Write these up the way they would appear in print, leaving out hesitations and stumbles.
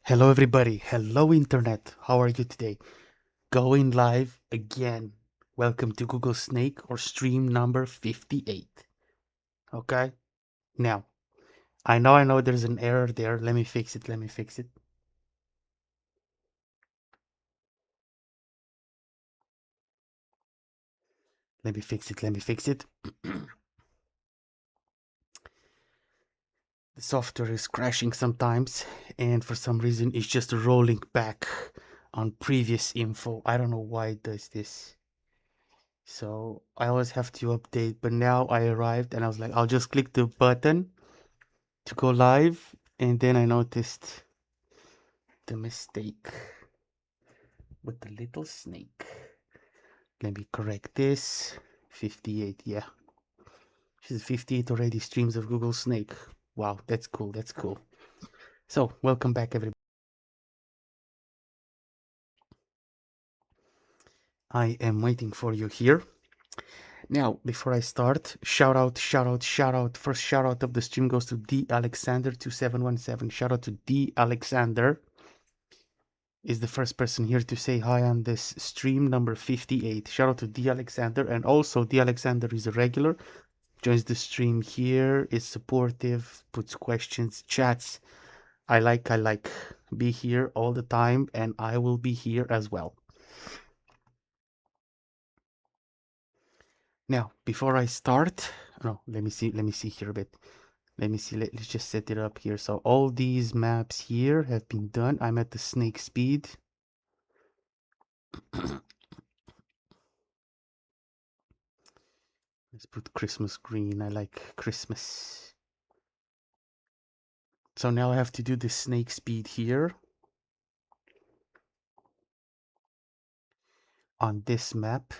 Hello, everybody. Hello, Internet. How are you today? Going live again. Welcome to Google Snake or stream number 58. Okay? Now, I know there's an error there. Let me fix it. Let me fix it. Let me fix it. Let me fix it. The software is crashing sometimes, and for some reason, it's just rolling back on previous info. I don't know why it does this. So I always have to update, but now I arrived and I was like, I'll just click the button to go live, and then I noticed the mistake with the little snake. Let me correct this. 58, yeah. She's 58 already streams of Google Snake. Wow, that's cool, that's cool. So, welcome back, everybody. I am waiting for you here. Now, before I start, shout out. First shout out of the stream goes to D Alexander 2717. Shout out to D Alexander. Is the first person here to say hi on this stream number 58. Shout out to D Alexander, and also D Alexander is a regular, joins the stream here, is supportive, puts questions, chats. I like. Be here all the time, and I will be here as well. Now, before I start, no, let me see here a bit. Let me see, let's just set it up here. So all these maps here have been done. I'm at the snake speed. Let's put Christmas green. I like Christmas. So now I have to do the snake speed here on this map.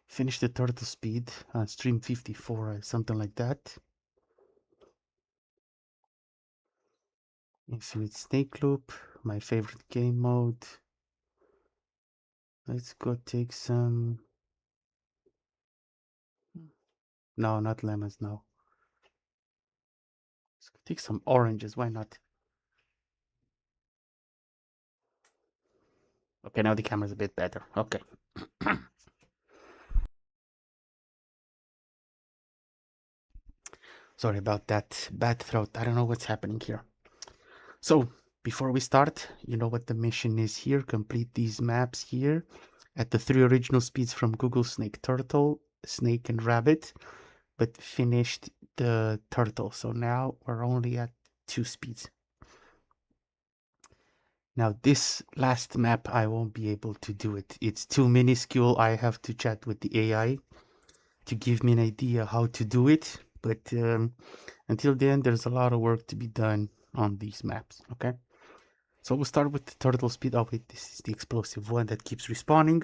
Finish the turtle speed on stream 54, something like that. Infinite snake loop, my favorite game mode. Let's go take some. No, not lemons, no. Let's go take some oranges, why not? Okay, now the camera's a bit better. Okay. Sorry about that. Bad throat. I don't know what's happening here. So, before we start, you know what the mission is here. Complete these maps here at the 3 original speeds from Google Snake Turtle, Snake, and Rabbit, but finished the Turtle. So now we're only at 2 speeds. Now, this last map, I won't be able to do it. It's too minuscule. I have to chat with the AI to give me an idea how to do it. But until then, there's a lot of work to be done on these maps, okay? So we'll start with the turtle speed. Oh wait, this is the explosive one that keeps respawning.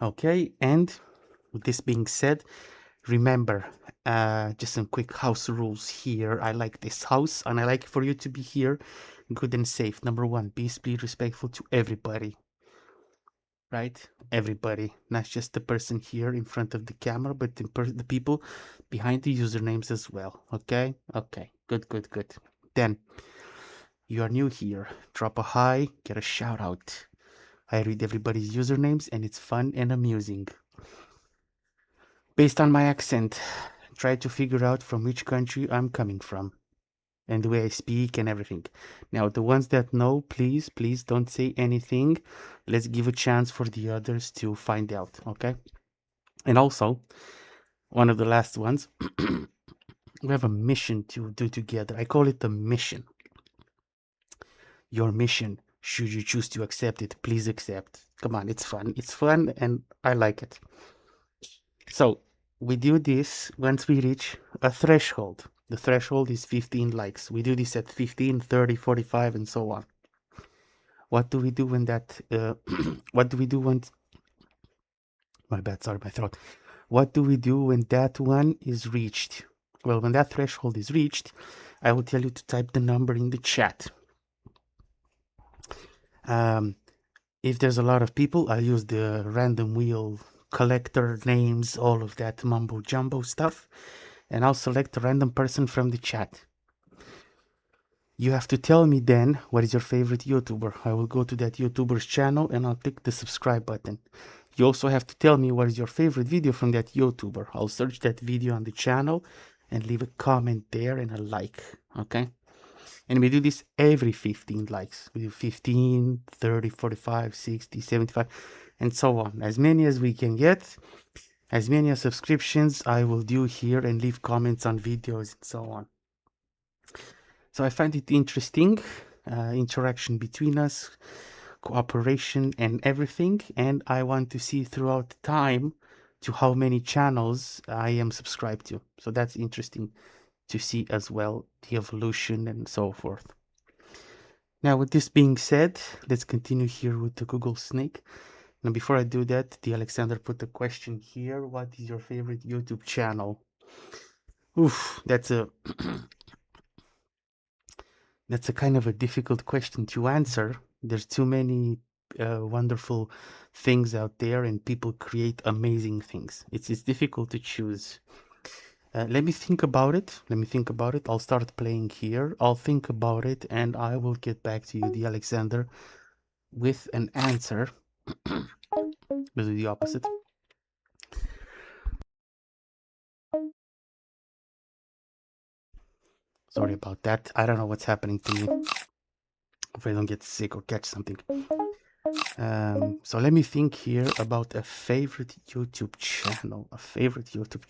Okay, and with this being said, remember, just some quick house rules here. I like this house, and I like for you to be here good and safe. Number one, be respectful to everybody. Right? Everybody, not just the person here in front of the camera, but the people behind the usernames as well. Okay? Okay. Good. Then, you are new here. Drop a hi, get a shout out. I read everybody's usernames and it's fun and amusing. Based on my accent, try to figure out from which country I'm coming from and the way I speak and everything. Now, the ones that know, please don't say anything. Let's give a chance for the others to find out, okay? And also, one of the last ones, we have a mission to do together. I call it the mission. Your mission, should you choose to accept it, please accept. Come on, it's fun. It's fun and I like it. So, we do this once we reach a threshold. The threshold is 15 likes. We do this at 15, 30, 45, and so on. What do we do when that, what do we do when, my bad, sorry, my throat. What do we do when that one is reached? Well, when that threshold is reached, I will tell you to type the number in the chat. If there's a lot of people, I'll use the random wheel collector names, all of that mumbo jumbo stuff, and I'll select a random person from the chat. You have to tell me then what is your favorite YouTuber. I will go to that YouTuber's channel and I'll click the subscribe button. You also have to tell me what is your favorite video from that YouTuber. I'll search that video on the channel and leave a comment there and a like, okay? And we do this every 15 likes. We do 15, 30, 45, 60, 75, and so on. As many as we can get, as many as subscriptions I will do here and leave comments on videos and so on. So I find it interesting, interaction between us, cooperation and everything. And I want to see throughout time to how many channels I am subscribed to. So that's interesting to see as well, the evolution and so forth. Now, with this being said, let's continue here with the Google Snake. Now, before I do that, the Alexander put a question here. What is your favorite YouTube channel? Oof, that's a that's a kind of a difficult question to answer. There's too many wonderful things out there, and people create amazing things. It's difficult to choose. Let me think about it. I'll start playing here. I'll think about it, and I will get back to you, the Alexander, with an answer. We'll do the opposite. Sorry about that. I don't know what's happening to me. If I don't get sick or catch something. So let me think here about a favorite YouTube channel. A favorite YouTube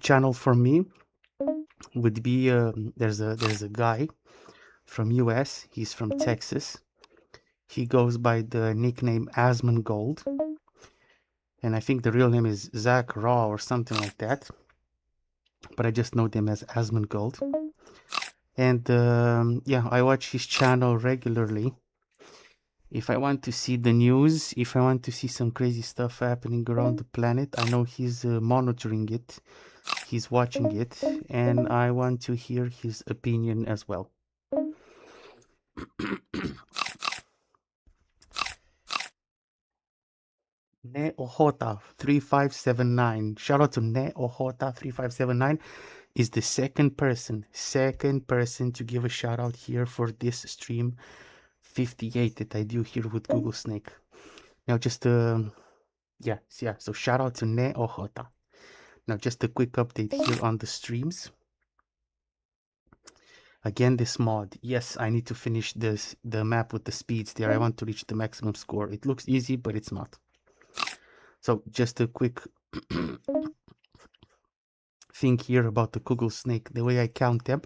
channel for me would be there's a guy from US. He's from Texas. He goes by the nickname Asmongold, and I think the real name is Zach Raw or something like that. But I just know them as Asmongold. And yeah, I watch his channel regularly. If I want to see the news, if I want to see some crazy stuff happening around the planet, I know he's monitoring it, he's watching it, and I want to hear his opinion as well. Neohota3579. Shout out to Neohota3579. Is the second person to give a shout out here for this stream 58 that I do here with Google Snake. Now just yeah, so shout out to Neohota. Now just a quick update here on the streams. Again, this mod, yes, I need to finish the map with the speeds there. I want to reach the maximum score. It looks easy, but it's not. So just a quick thing here about the Google Snake. The way I count them,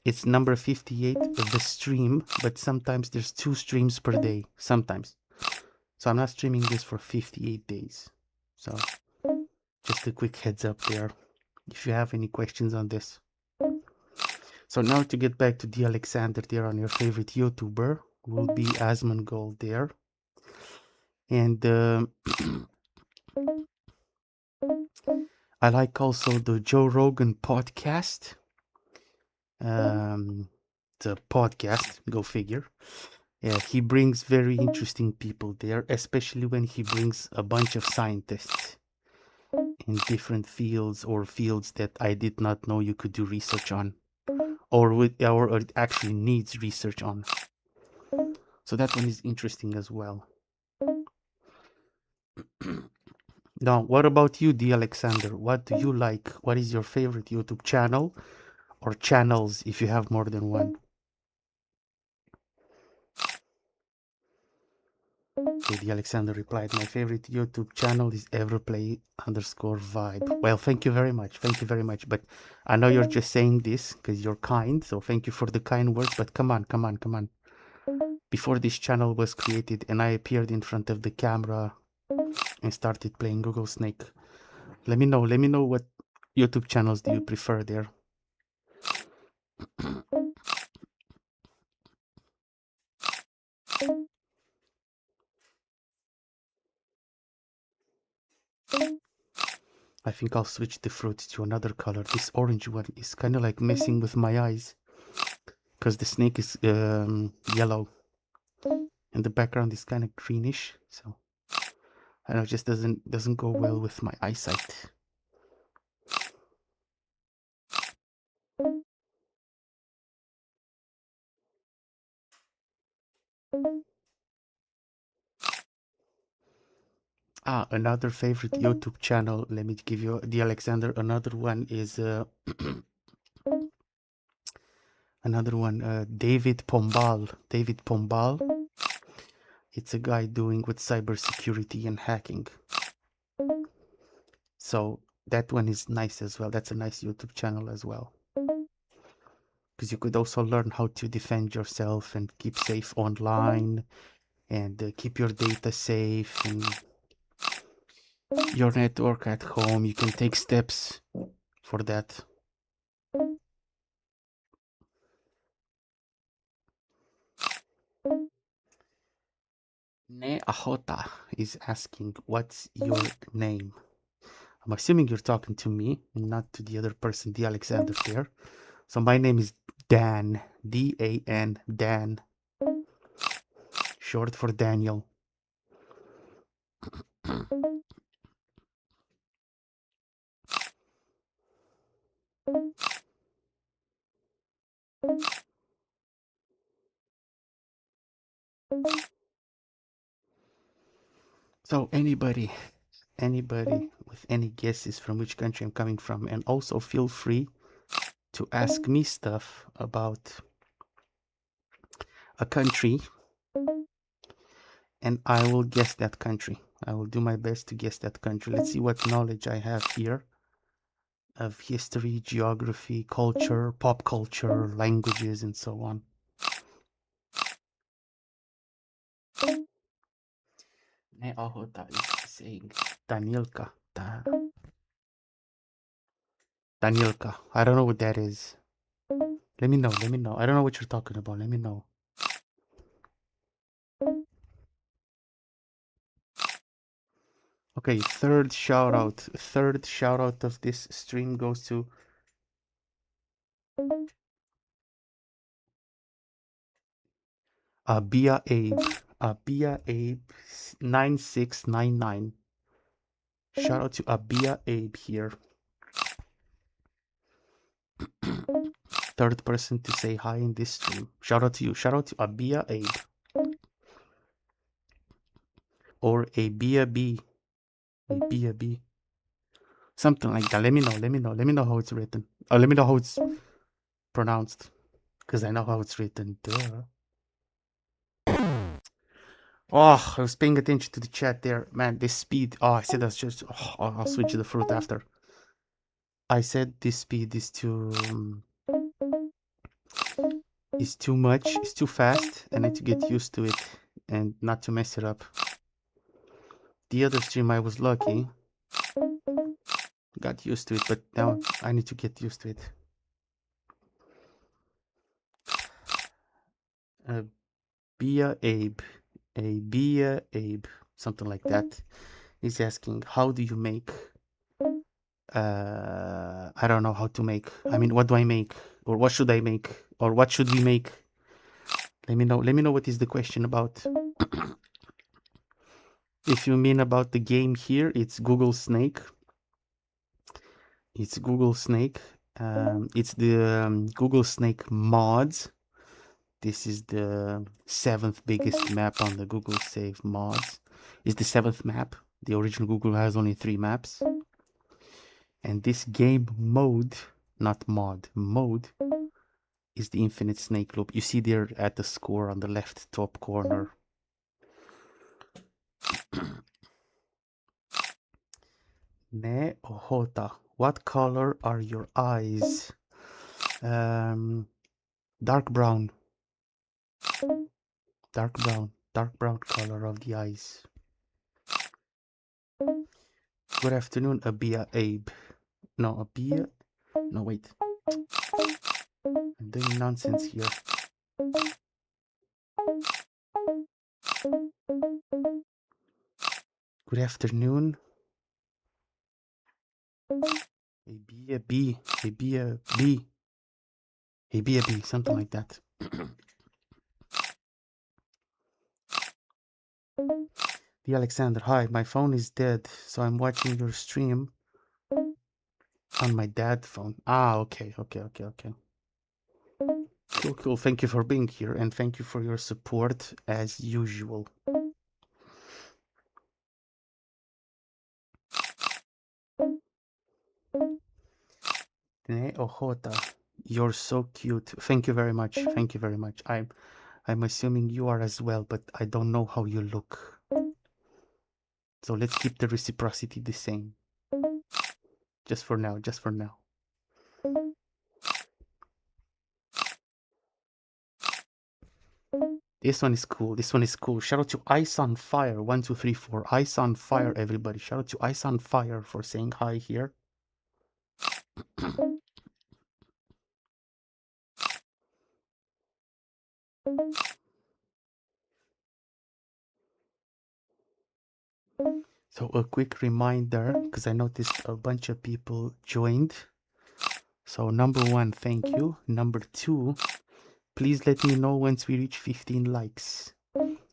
it's number 58 of the stream, but sometimes there's 2 streams per day, sometimes. So I'm not streaming this for 58 days. So just a quick heads up there, if you have any questions on this. So now to get back to the Alexander there on your favorite YouTuber, will be Asmongold there. And I like also the Joe Rogan podcast. The podcast, go figure. Yeah, he brings very interesting people there, especially when he brings a bunch of scientists in different fields or fields that I did not know you could do research on, or it actually needs research on. So that one is interesting as well. Now, what about you, D. Alexander? What do you like? What is your favorite YouTube channel or channels if you have more than one? Okay, D. Alexander replied, my favorite YouTube channel is everplay_vibe. Well, thank you very much. Thank you very much. But I know you're just saying this because you're kind. So thank you for the kind words. But come on. Before this channel was created and I appeared in front of the camera and started playing Google Snake, let me know what YouTube channels do you prefer there. I think I'll switch the fruit to another color. This orange one is kind of like messing with my eyes because the snake is yellow. and the background is kind of greenish, so I know it just doesn't go well with my eyesight. Another favorite YouTube channel. Let me give you the Alexander. Another one is David Pombal. David Pombal. It's a guy doing with cybersecurity and hacking. So that one is nice as well. That's a nice YouTube channel as well. Because you could also learn how to defend yourself and keep safe online and keep your data safe and your network at home. You can take steps for that. Ne Ahota is asking, what's your name? I'm assuming you're talking to me and not to the other person, the Alexander there. So my name is Dan, D-A-N, Dan, short for Daniel. So anybody with any guesses from which country I'm coming from, and also feel free to ask me stuff about a country and I will guess that country. I will do my best to guess that country. Let's see what knowledge I have here of history, geography, culture, pop culture, languages, and so on. Ne Ahota is saying Danielka. Danielka. I don't know what that is. Let me know. Let me know. I don't know what you're talking about. Let me know. Okay, third shout out. Third shout out of this stream goes to Abia Abe. Abia Abe 9699. Shout out to Abia Abe here. Third person to say hi in this stream. Shout out to you. Shout out to Abia Abe. Or Abia B. Abia B. Something like that. Let me know. Let me know. Let me know how it's written. Or let me know how it's pronounced. Because I know how it's written. Duh. Oh, I was paying attention to the chat there. Man, this speed. Oh, I said that's just... Oh, I'll switch to the fruit after. I said this speed is too... is too much. It's too fast. I need to get used to it. And not to mess it up. The other stream I was lucky. Got used to it. But now I need to get used to it. Bia Abe. Bia Abe. Something like that. He's asking, how do you make... I don't know how to make. I mean, what do I make? Or what should I make? Or what should we make? Let me know. Let me know what is the question about. If you mean about the game here, it's Google Snake. It's Google Snake. It's the Google Snake mods. This is the 7th biggest map on the Google Save mods. It's the 7th map. The original Google has only 3 maps. And this game mode, not mod, mode, is the infinite snake loop. You see there at the score on the left top corner. Ne Ohota. What color are your eyes? Dark brown. Dark brown. Dark brown color of the eyes. Good afternoon, Abia Abe. No, Abia. No, wait. I'm doing nonsense here. Good afternoon. Abia B. Abia B. Abia B. Something like that. The Alexander, hi, my phone is dead, so I'm watching your stream on my dad's phone. Ah, okay. Cool. Thank you for being here, and thank you for your support as usual. Ojota, you're so cute. Thank you very much. I'm assuming you are as well, but I don't know how you look. So let's keep the reciprocity the same. Just for now. This one is cool. Shout out to Ice on Fire 1234. Ice on Fire, everybody. Shout out to Ice on Fire for saying hi here. So a quick reminder, because I noticed a bunch of people joined. So number 1, thank you. Number 2, please let me know once we reach 15 likes,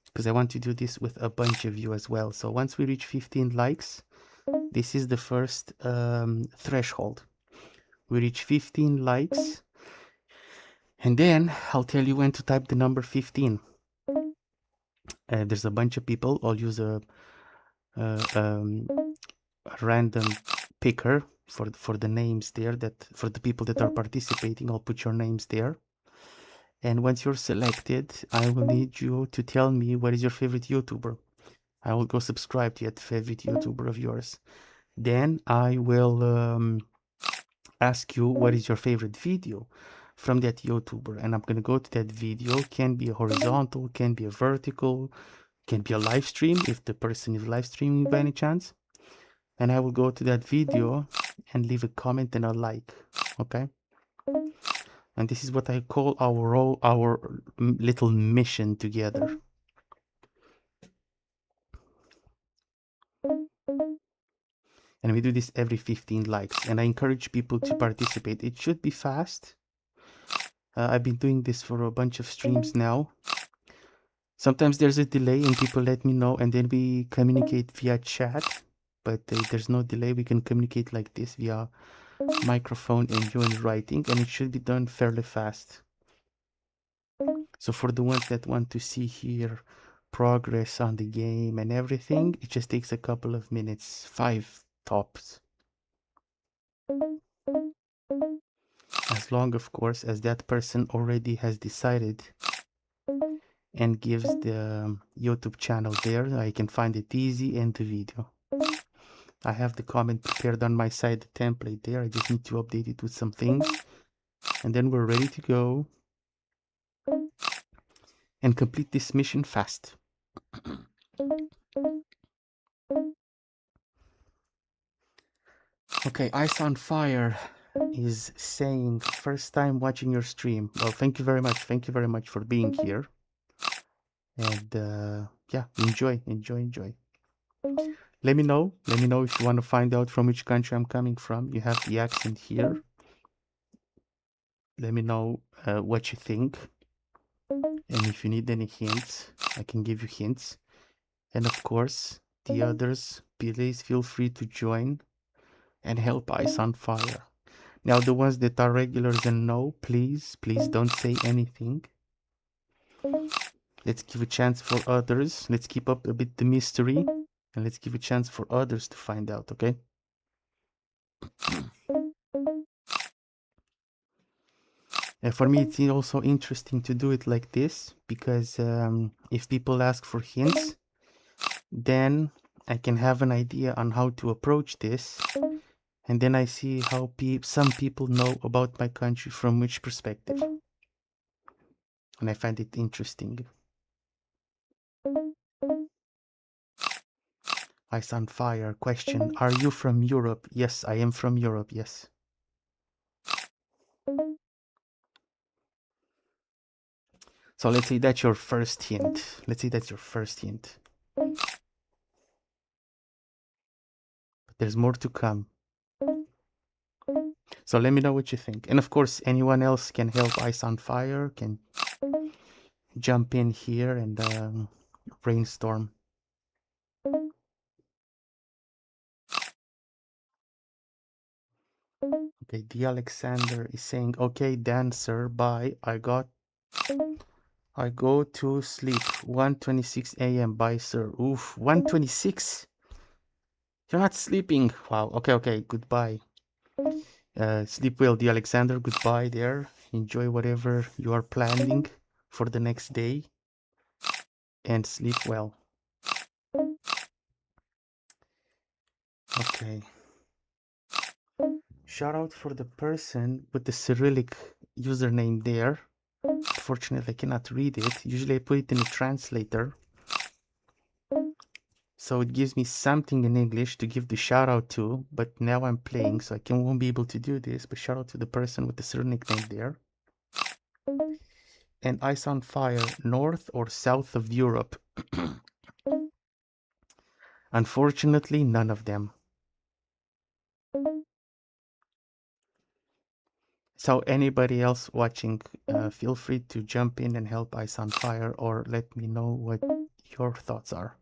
because I want to do this with a bunch of you as well. So once we reach 15 likes, this is the first threshold. We reach 15 likes, and then I'll tell you when to type the number 15. There's a bunch of people. I'll use a random picker for the names there, that for the people that are participating. I'll put your names there, and once you're selected, I will need you to tell me what is your favorite YouTuber. I will go subscribe to that favorite YouTuber of yours. Then I will ask you what is your favorite video from that YouTuber, and I'm gonna go to that video. Can be a horizontal, can be a vertical, can be a live stream if the person is live streaming by any chance. And I will go to that video and leave a comment and a like, okay? And this is what I call our little mission together. And we do this every 15 likes, and I encourage people to participate. It should be fast. I've been doing this for a bunch of streams now. Sometimes there's a delay and people let me know, and then we communicate via chat, but there's no delay. We can communicate like this via microphone and you in writing, and it should be done fairly fast. So for the ones that want to see here progress on the game and everything, it just takes a couple of minutes, 5 tops. As long, of course, as that person already has decided and gives the YouTube channel there, I can find it easy and the video. I have the comment prepared on my side, the template there. I just need to update it with some things, and then we're ready to go and complete this mission fast. Okay, Ice on Fire is saying first time watching your stream. Well, thank you very much for being here, and yeah, enjoy. Let me know if you want to find out from which country I'm coming from. You have the accent here. Let me know what you think, and if you need any hints, I can give you hints. And of course, the others, please feel free to join and help Ice on Fire. Now, the ones that are regulars and know, please don't say anything. Let's give a chance for others. Let's keep up a bit the mystery, and let's give a chance for others to find out, okay? And for me, it's also interesting to do it like this, because if people ask for hints, then I can have an idea on how to approach this, and then I see how some people know about my country from which perspective, and I find it interesting. Ice on Fire question: are you from Europe? Yes, I am from Europe, yes. So let's say that's your first hint. But there's more to come. So let me know what you think. And of course, anyone else can help Ice on Fire, can jump in here and brainstorm. Okay, D. Alexander is saying, okay, dancer, bye. I go to sleep. 1:26 a.m. Bye, sir. Oof, 1:26. You're not sleeping. Wow. Okay. Goodbye. Sleep well, D. Alexander. Goodbye there. Enjoy whatever you are planning for the next day and sleep well. Okay. Shout out for the person with the Cyrillic username there. Unfortunately, I cannot read it. Usually I put it in a translator, so it gives me something in English to give the shout out to, but now I'm playing, so won't be able to do this, but shout out to the person with the Cyrillic name there. And Ice on Fire, north or south of Europe? Unfortunately, none of them. So anybody else watching, feel free to jump in and help Ice on Fire, or let me know what your thoughts are.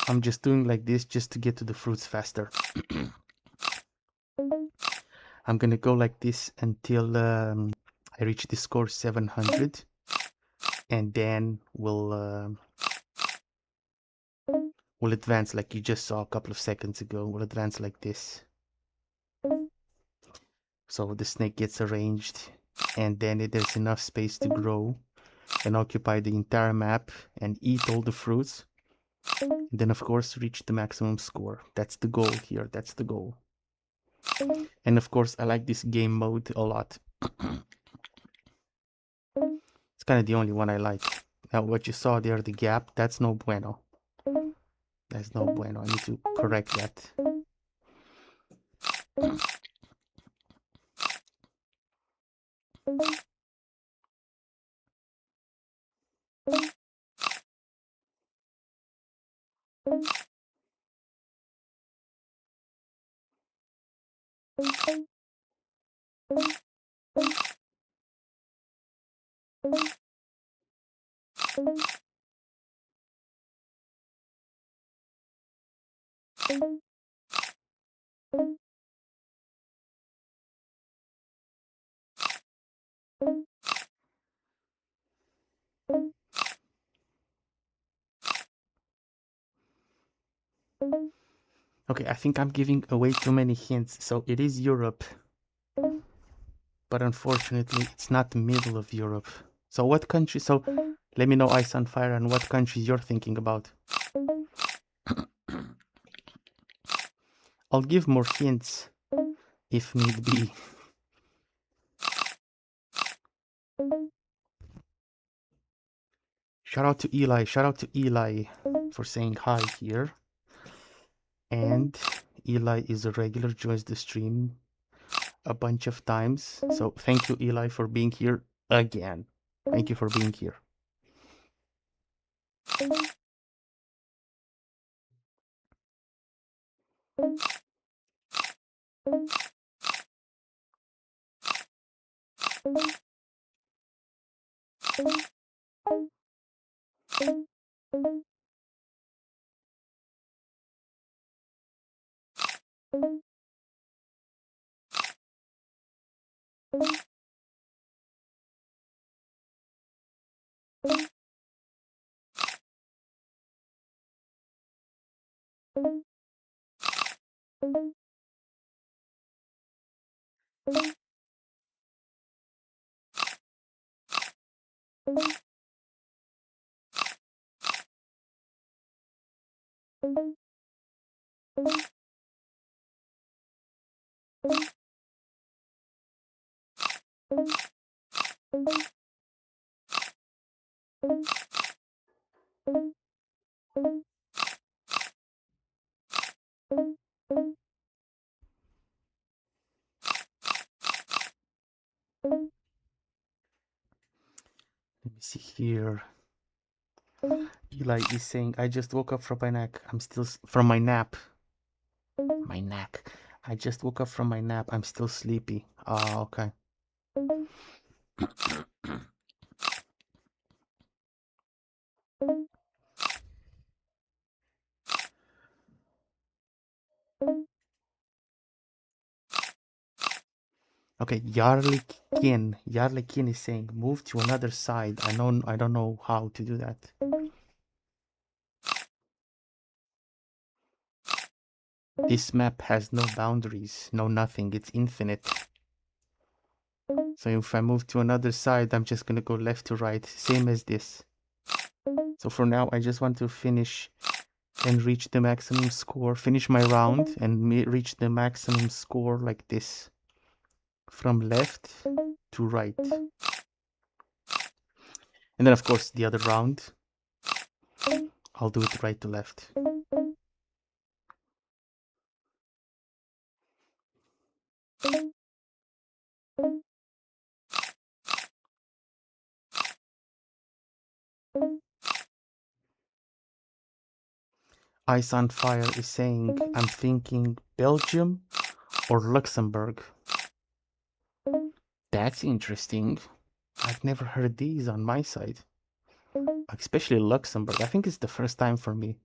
I'm just doing like this just to get to the fruits faster. I'm gonna go like this until I reach the score 700, and then we'll advance like you just saw a couple of seconds ago. We'll advance like this. So the snake gets arranged, and then there's enough space to grow and occupy the entire map and eat all the fruits. And then of course reach the maximum score. That's the goal here. That's the goal. And of course I like this game mode a lot. It's kind of the only one I like. Now what you saw there, the gap, that's no bueno. That's no bueno. I need to correct that. Okay, I think I'm giving away too many hints. So it is Europe, but unfortunately it's not the middle of Europe. So what country? So let me know, Ice on Fire, and what countries you're thinking about. I'll give more hints if need be. Shout out to Eli. Shout out to Eli for saying hi here. And Eli is a regular, joins the stream a bunch of times. So thank you, Eli, for being here again. Thank you for being here. see here. Eli is saying, I just woke up from my nap. I'm still from my nap. My neck. I just woke up from my nap. I'm still sleepy. Oh, okay. Okay, Yarlikin. Yarlikin is saying, move to another side. I don't know how to do that. This map has no boundaries, no nothing. It's infinite. So if I move to another side, I'm just gonna go left to right, same as this. So for now, I just want to finish and reach the maximum score, finish my round and reach the maximum score like this. From left to right. And then of course the other round, I'll do it right to left. Ice on Fire is saying, I'm thinking Belgium or Luxembourg. That's interesting. I've never heard these on my side. Especially Luxembourg. I think it's the first time for me.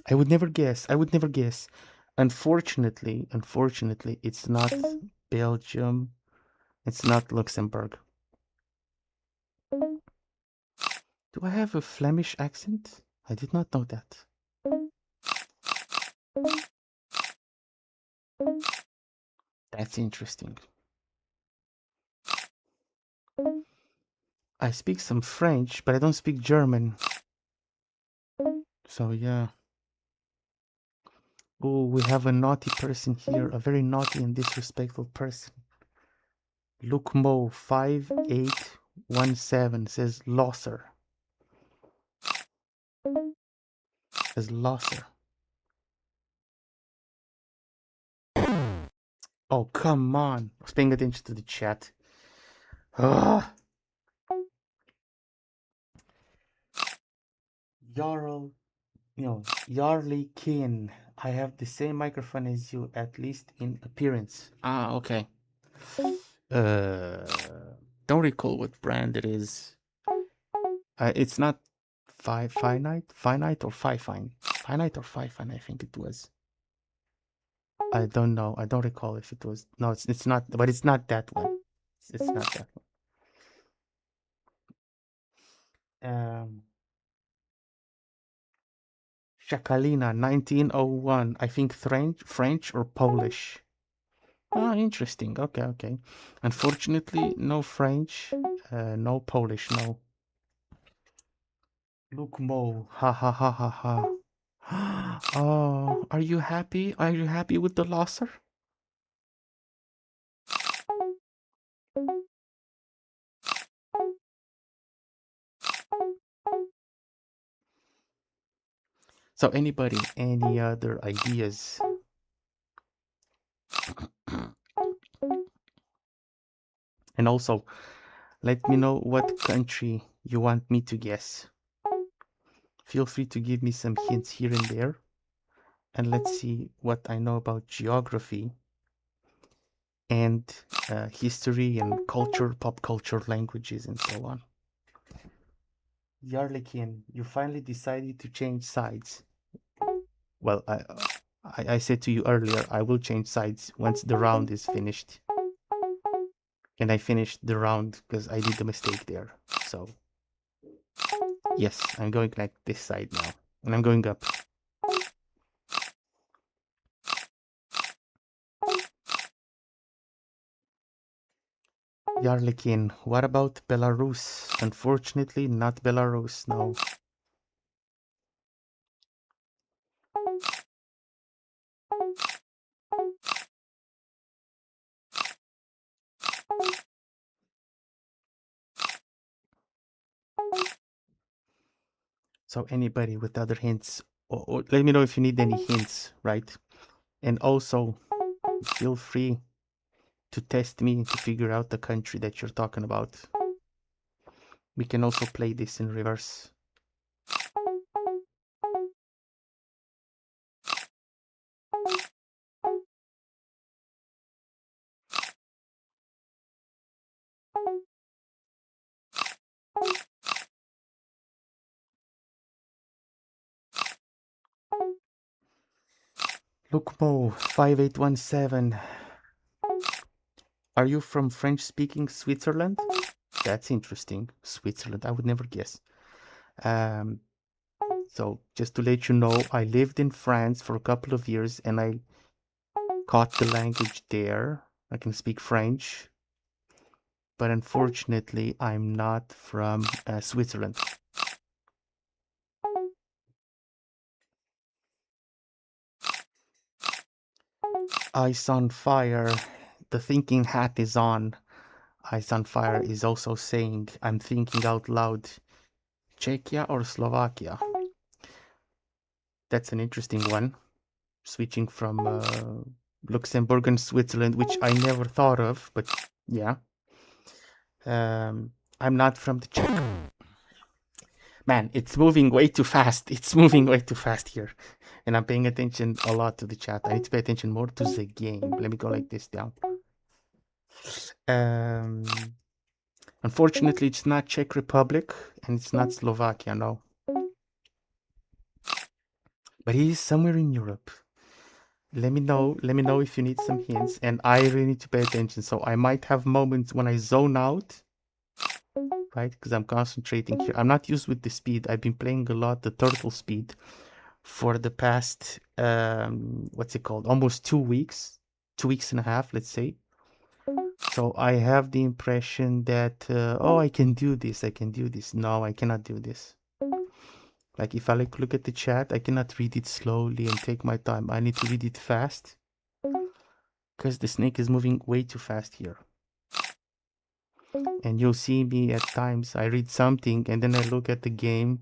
I would never guess. Unfortunately, it's not Belgium. It's not Luxembourg. Do I have a Flemish accent? I did not know that. That's interesting. I speak some French, but I don't speak German. So yeah. Oh, we have a naughty person here, a very naughty and disrespectful person. Lukmo 5817 says Losser. Says Losser. Oh, come on. I was paying attention to the chat. Ugh. Yarly I have the same microphone as you, at least in appearance. Ah, okay. Don't recall what brand it is. It's not Finite or Fifine. Finite or Fifine, I think it was. I don't know. I don't recall if it was. No, it's not. But it's not that one. It's not that one. Shakalina 1901. I think French or Polish. Ah, interesting. Okay. Unfortunately, no French, no Polish, no. Look, Mo. Ha ha ha ha ha. Oh, are you happy? Are you happy with the losser? So anybody, any other ideas? And also, let me know what country you want me to guess. Feel free to give me some hints here and there. And let's see what I know about geography and history and culture, pop culture, languages, and so on. Yarlikin, you finally decided to change sides. Well, I said to you earlier, I will change sides once the round is finished. And I finished the round because I did a mistake there. So, yes, I'm going like this side now. And I'm going up. Yarlikin, what about Belarus? Unfortunately, not Belarus, no. So anybody with other hints, or let me know if you need any hints, right? And also, feel free to test me to figure out the country that you're talking about. We can also play this in reverse. Lukmo 5817. Are you from French-speaking Switzerland? That's interesting. Switzerland, I would never guess. So just to let you know, I lived in France for a couple of years and I caught the language there. I can speak French, but unfortunately, I'm not from Switzerland. Ice on Fire. The thinking hat is on. Ice on Fire is also saying, I'm thinking out loud. Czechia or Slovakia? That's an interesting one. Switching from Luxembourg and Switzerland, which I never thought of, but yeah. I'm not from the Czech. Man, it's moving way too fast. It's moving way too fast here. And I'm paying attention a lot to the chat. I need to pay attention more to the game. Let me go like this down. Unfortunately, it's not Czech Republic and it's not Slovakia, no. But he is somewhere in Europe. Let me know if you need some hints, and I really need to pay attention. So I might have moments when I zone out, right? Because I'm concentrating here. I'm not used with the speed. I've been playing a lot the turtle speed for the past what's it called? Almost 2 weeks, 2 weeks and a half, let's say. So I have the impression that oh, I can do this. I can do this. No, I cannot do this. Like if I look at the chat, I cannot read it slowly and take my time. I need to read it fast because the snake is moving way too fast here. And you'll see me at times, I read something and then I look at the game,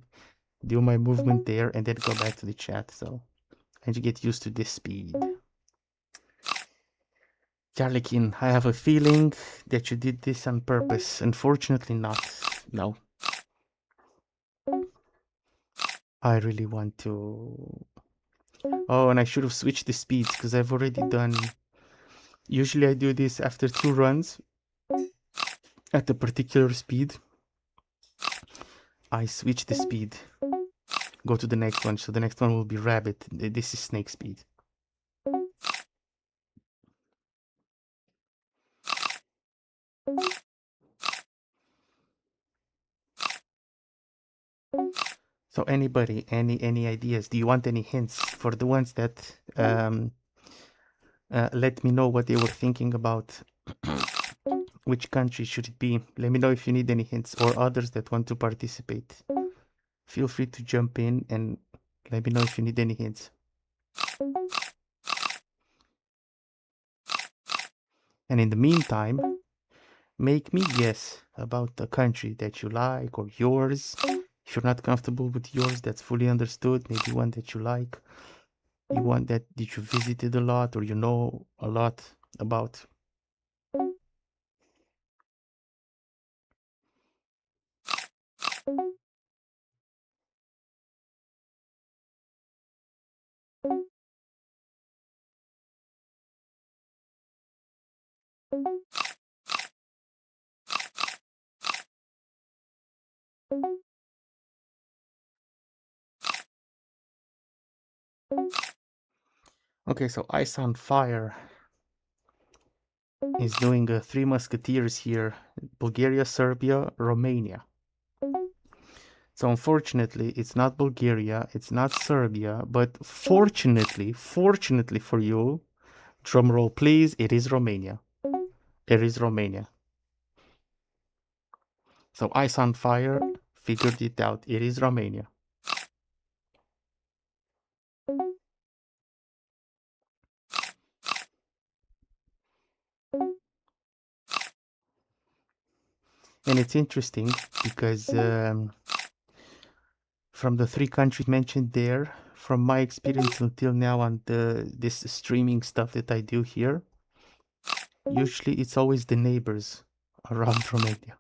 do my movement there, and then go back to the chat. So I need to get used to this speed. Jarlikin, I have a feeling that you did this on purpose. Unfortunately not. No. I really want to... Oh, and I should have switched the speeds because I've already done... Usually I do this after 2 runs at a particular speed. I switch the speed. Go to the next one. So the next one will be rabbit. This is snake speed. So anybody, any ideas? Do you want any hints for the ones that let me know what they were thinking about? Which country should it be? Let me know if you need any hints, or others that want to participate. Feel free to jump in and let me know if you need any hints. And in the meantime, make me guess about the country that you like or yours. If you're not comfortable with yours, that's fully understood. Maybe one that you like. You want that you visited a lot or you know a lot about. Okay, so Ice on Fire is doing 3 Musketeers here. Bulgaria, Serbia, Romania. So unfortunately, it's not Bulgaria, it's not Serbia, but fortunately for you, drum roll please, it is Romania. It is Romania. So Ice on Fire figured it out. It is Romania. And it's interesting because from the 3 countries mentioned there, from my experience until now on this streaming stuff that I do here, usually it's always the neighbors around Romania.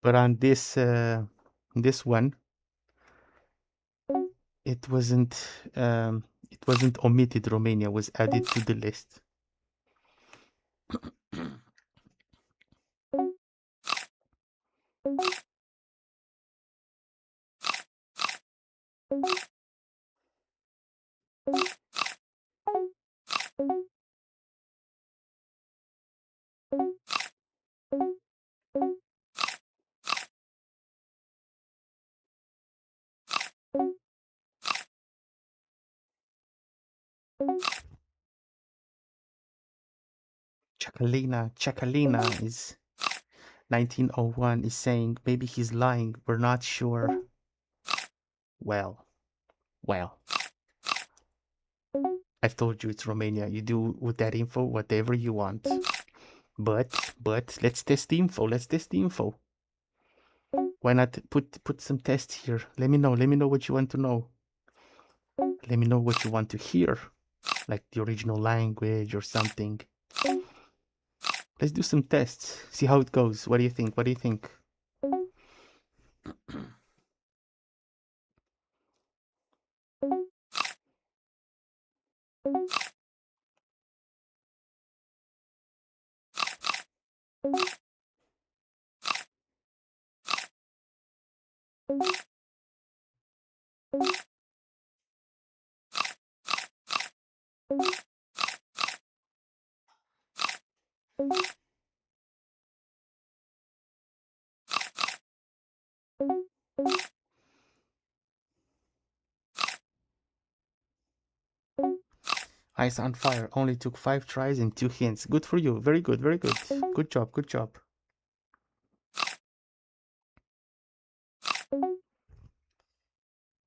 But on this one, it wasn't omitted. Romania was added to the list. Chakalina is 1901 is saying maybe he's lying. We're not sure. Well, I've told you it's Romania. You do with that info whatever you want. But let's test the info. Let's test the info. Why not put some tests here? Let me know. Let me know what you want to know. Let me know what you want to hear, like the original language or something. Let's do some tests. See how it goes. What do you think? What do you think? Ice on Fire only took 5 tries and 2 hints. Good for you. Very good, very good. Good job, good job.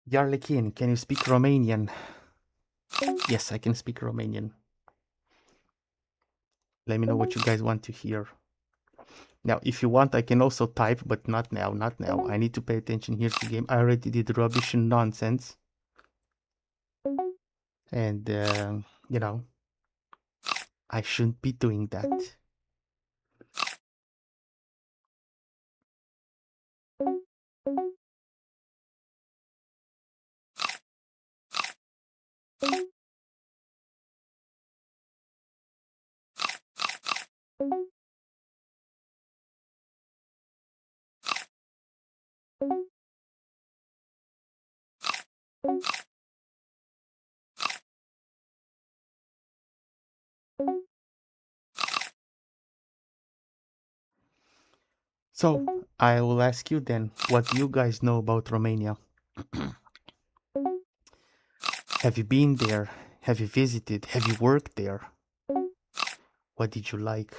Yarlikin, can you speak Romanian? Yes, I can speak Romanian. Let me know what you guys want to hear. Now, if you want, I can also type, but not now, not now. I need to pay attention here to the game. I already did rubbish and nonsense. And, you know, I shouldn't be doing that. So, I will ask you then, what do you guys know about Romania? Have you been there? Have you visited? Have you worked there? What did you like?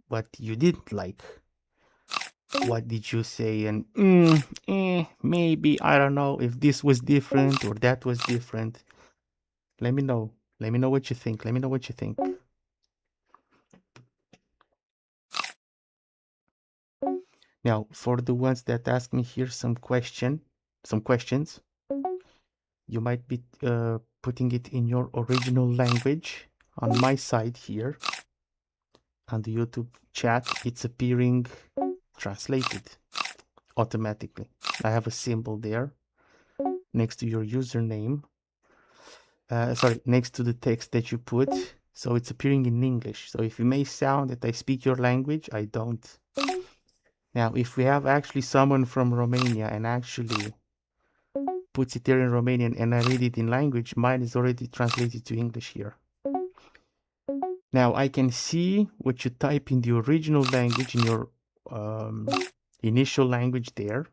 What you didn't like? What did you say? And maybe, I don't know if this was different or that was different. Let me know. Let me know what you think. Let me know what you think. Now, for the ones that ask me here some questions, you might be putting it in your original language. On my side here, on the YouTube chat, it's appearing translated automatically. I have a symbol there next to your username. Sorry, next to the text that you put. So it's appearing in English. So if it may sound that I speak your language, I don't. Now, if we have actually someone from Romania and actually puts it there in Romanian and I read it in language, mine is already translated to English here. Now, I can see what you type in the original language, in your initial language there,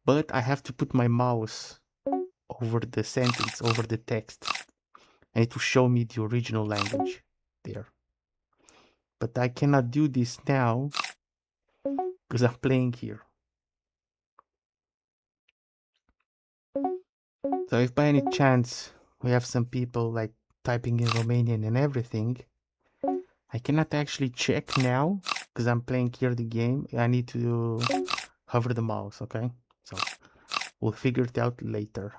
but I have to put my mouse over the sentence, over the text, and it will show me the original language there. But I cannot do this now because I'm playing here. So if by any chance we have some people like typing in Romanian and everything, I cannot actually check now because I'm playing here the game. I need to hover the mouse, okay? So we'll figure it out later.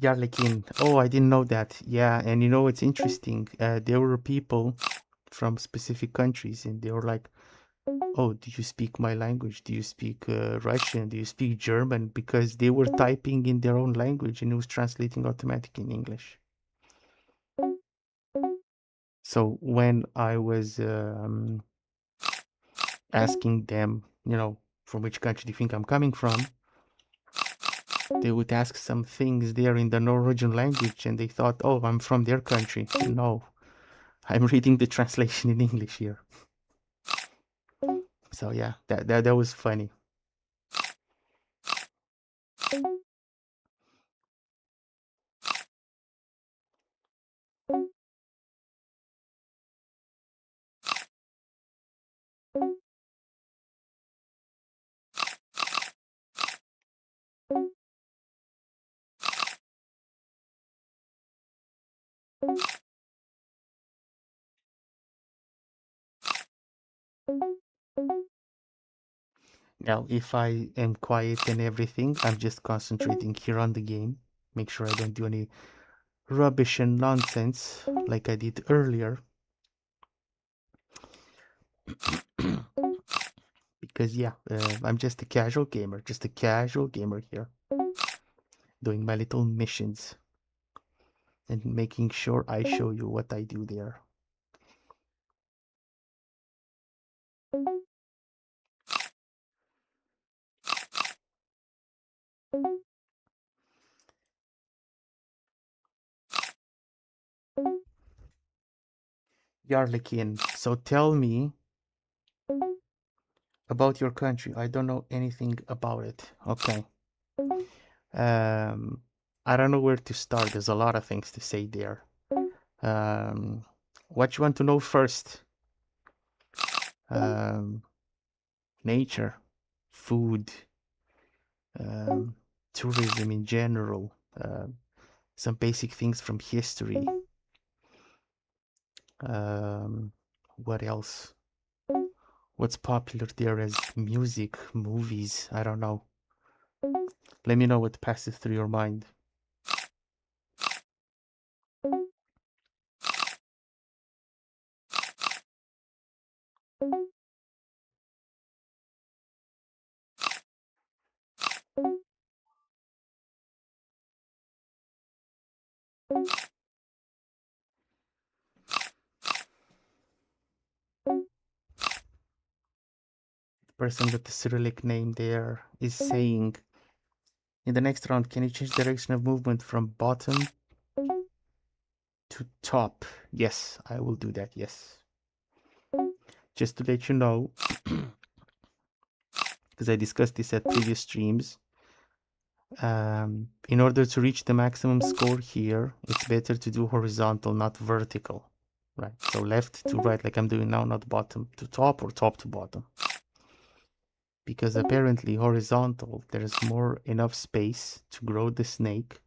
Yarlikin. Oh, I didn't know that. Yeah, and you know it's interesting. There were people from specific countries, and they were like, "Oh, do you speak my language? Do you speak Russian? Do you speak German?" Because they were typing in their own language, and it was translating automatically in English. So when I was asking them, from which country do you think I'm coming from, they would ask some things there in the Norwegian language, and they thought, "Oh, I'm from their country." No, I'm reading the translation in English here. So yeah, that was funny. Now, if I am quiet and everything, I'm just concentrating here on the game. Make sure I don't do any rubbish and nonsense like I did earlier. Because yeah, I'm just a casual gamer here, doing my little missions and making sure I show you what I do there. Yarlikin, so tell me about your country. I don't know anything about it. Okay. I don't know where to start. There's a lot of things to say there. What you want to know first? Um, nature, food, tourism in general, some basic things from history. What else? What's popular there as music, movies? I don't know. Let me know what passes through your mind. The person with the Cyrillic name there is saying, in the next round, can you change direction of movement from bottom to top? Yes, I will do that, yes. Just to let you know, because I discussed this at previous streams, in order to reach the maximum score here, it's better to do horizontal, not vertical, right? So left to right, like I'm doing now, not bottom to top or top to bottom. Because apparently horizontal, there's more enough space to grow the snake,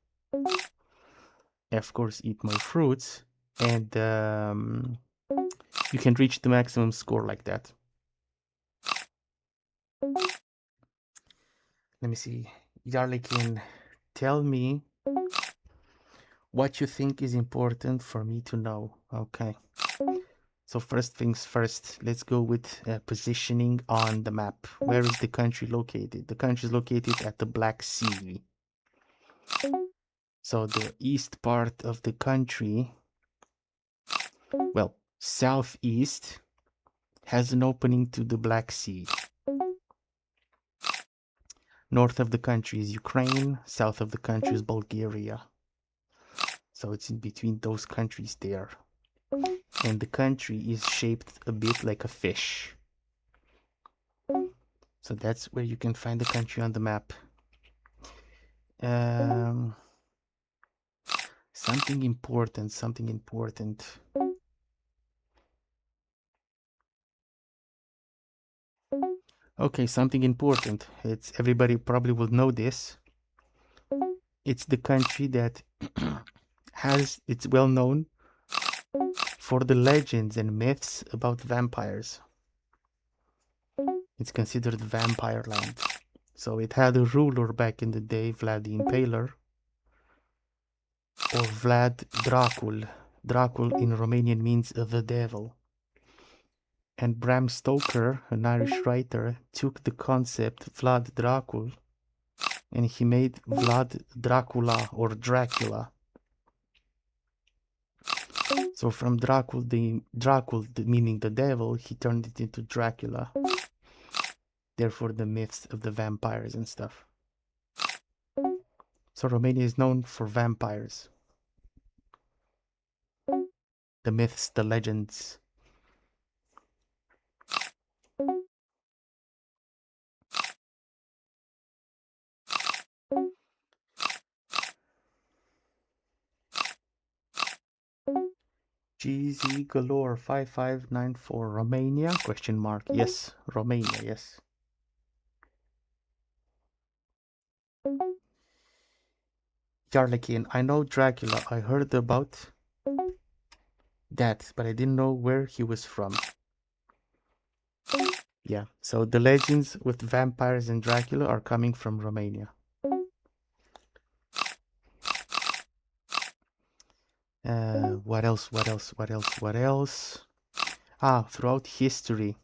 of course eat more fruits, and you can reach the maximum score like that. Let me see. Yarlikin, tell me what you think is important for me to know. Okay. So first things first, let's go with positioning on the map. Where is the country located? The country is located at the Black Sea. So the east part of the country, well, southeast, has an opening to the Black Sea. North of the country is Ukraine, south of the country is Bulgaria. So it's in between those countries there. And the country is shaped a bit like a fish. So that's where you can find the country on the map. Something important. Okay, something important. Everybody probably will know this. It's the country that it's well known for the legends and myths about vampires. It's considered vampire land. So it had a ruler back in the day, Vlad the Impaler. or Vlad Dracul. Dracul in Romanian means the devil. And Bram Stoker, an Irish writer, took the concept Vlad Dracul and he made Vlad Dracula or Dracula. So from Dracul, meaning the devil, he turned it into Dracula. Therefore, the myths of the vampires and stuff. So Romania is known for vampires. The myths, the legends. GZ Galore 5594 Romania question mark. Yes, Romania, yes. Jarlakin, I know Dracula. I heard about that, but I didn't know where he was from. Yeah, so the legends with vampires and Dracula are coming from Romania. What else? Throughout history,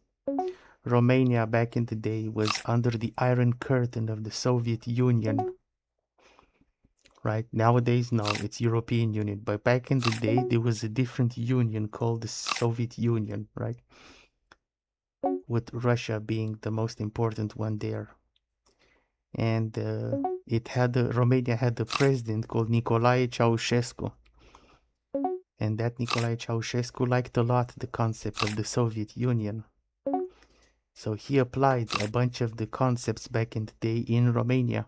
Romania back in the day was under the Iron Curtain of the Soviet Union. Right? Nowadays, no, it's European Union. But back in the day, there was a different union called the Soviet Union, right? With Russia being the most important one there. And Romania had a president called Nicolae Ceausescu. And that Nicolae Ceausescu liked a lot the concept of the Soviet Union. So he applied a bunch of the concepts back in the day in Romania.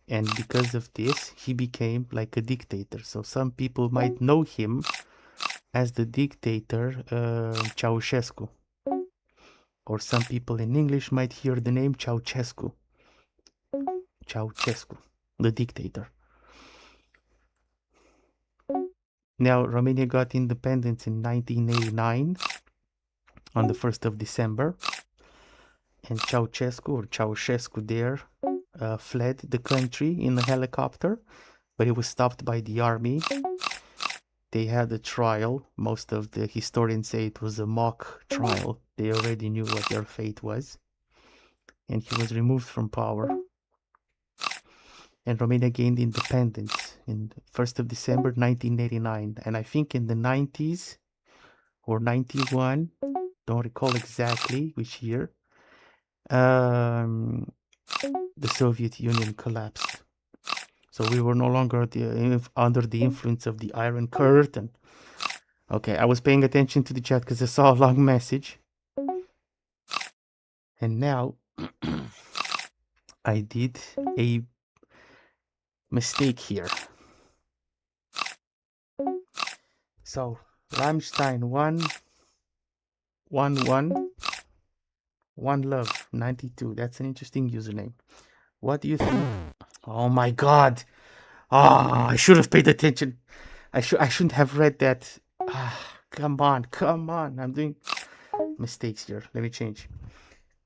And because of this, he became like a dictator. So some people might know him as the dictator Ceausescu. Or some people in English might hear the name Ceausescu. Ceausescu, the dictator. Now, Romania got independence in 1989 on the 1st of December. And Ceausescu there fled the country in a helicopter, but he was stopped by the army. They had a trial. Most of the historians say it was a mock trial. They already knew what their fate was. And he was removed from power. And Romania gained independence in 1st of December 1989. And I think in the 90s or 91, don't recall exactly which year, the Soviet Union collapsed. So we were no longer under the influence of the Iron Curtain. Okay, I was paying attention to the chat because I saw a long message. And now I did a mistake here. So Rammstein 1 love 92. That's an interesting username. What do you think? Oh my god. I should have paid attention. I shouldn't have read that. Come on. I'm doing mistakes here. Let me change.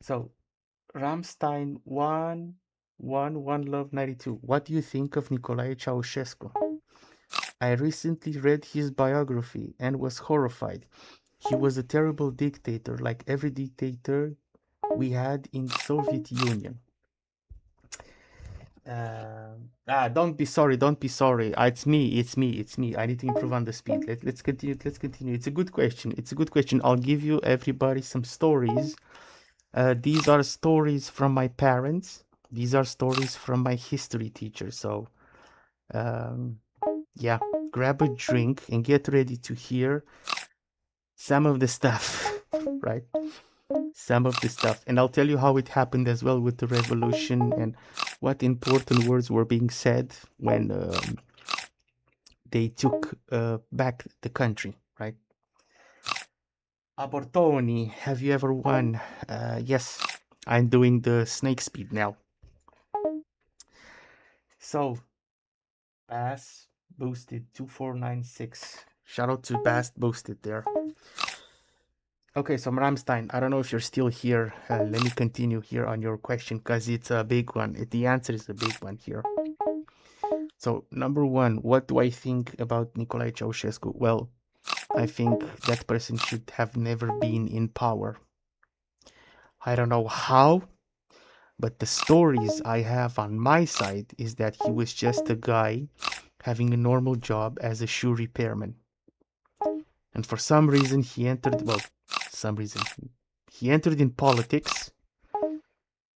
So Rammstein 1 love 92. What do you think of Nicolae Ceausescu? I recently read his biography and was horrified. He was a terrible dictator, like every dictator we had in the Soviet Union. Don't be sorry. It's me. I need to improve on the speed. Let's continue. It's a good question. I'll give you everybody some stories. These are stories from my parents. These are stories from my history teacher. So, yeah, grab a drink and get ready to hear some of the stuff, right? Some of the stuff. And I'll tell you how it happened as well with the revolution and what important words were being said when they took back the country, right? Abortoni, have you ever won? Yes, I'm doing the snake speed now. So, Bass boosted 2496. Shout out to Bass boosted there. Okay, so Rammstein, I don't know if you're still here. Let me continue here on your question because it's a big one. The answer is a big one here. So, number one, what do I think about Nicolae Ceausescu? Well, I think that person should have never been in power. I don't know how, but the stories I have on my side is that he was just a guy having a normal job as a shoe repairman. And for some reason he entered, well, he entered in politics,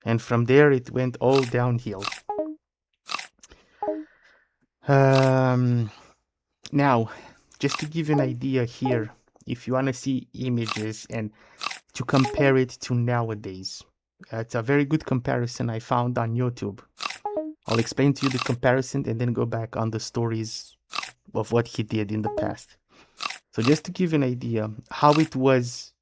and from there it went all downhill. Now, just to give you an idea here, if you want to see images and to compare it to nowadays, it's a very good comparison I found on YouTube. I'll explain to you the comparison and then go back on the stories of what he did in the past. So just to give you an idea how it was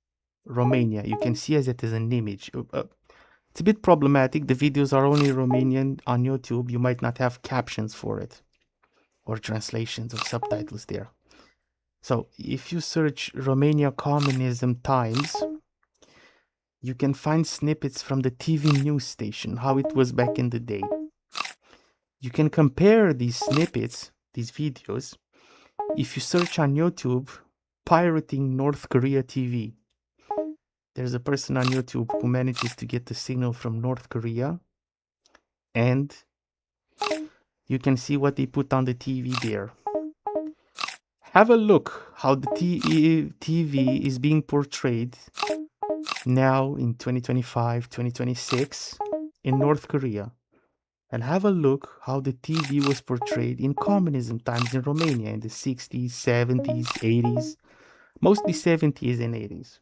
Romania, you can see it as an image. It's a bit problematic. The videos are only Romanian on YouTube. You might not have captions for it or translations or subtitles there. So if you search Romania Communism Times, you can find snippets from the TV news station, how it was back in the day. You can compare these snippets, these videos, if you search on YouTube, pirating North Korea TV. There's a person on YouTube who manages to get the signal from North Korea, and you can see what they put on the TV there. Have a look how the TV is being portrayed now in 2025, 2026 in North Korea. And have a look how the TV was portrayed in communism times in Romania in the 60s, 70s, 80s, mostly 70s and 80s.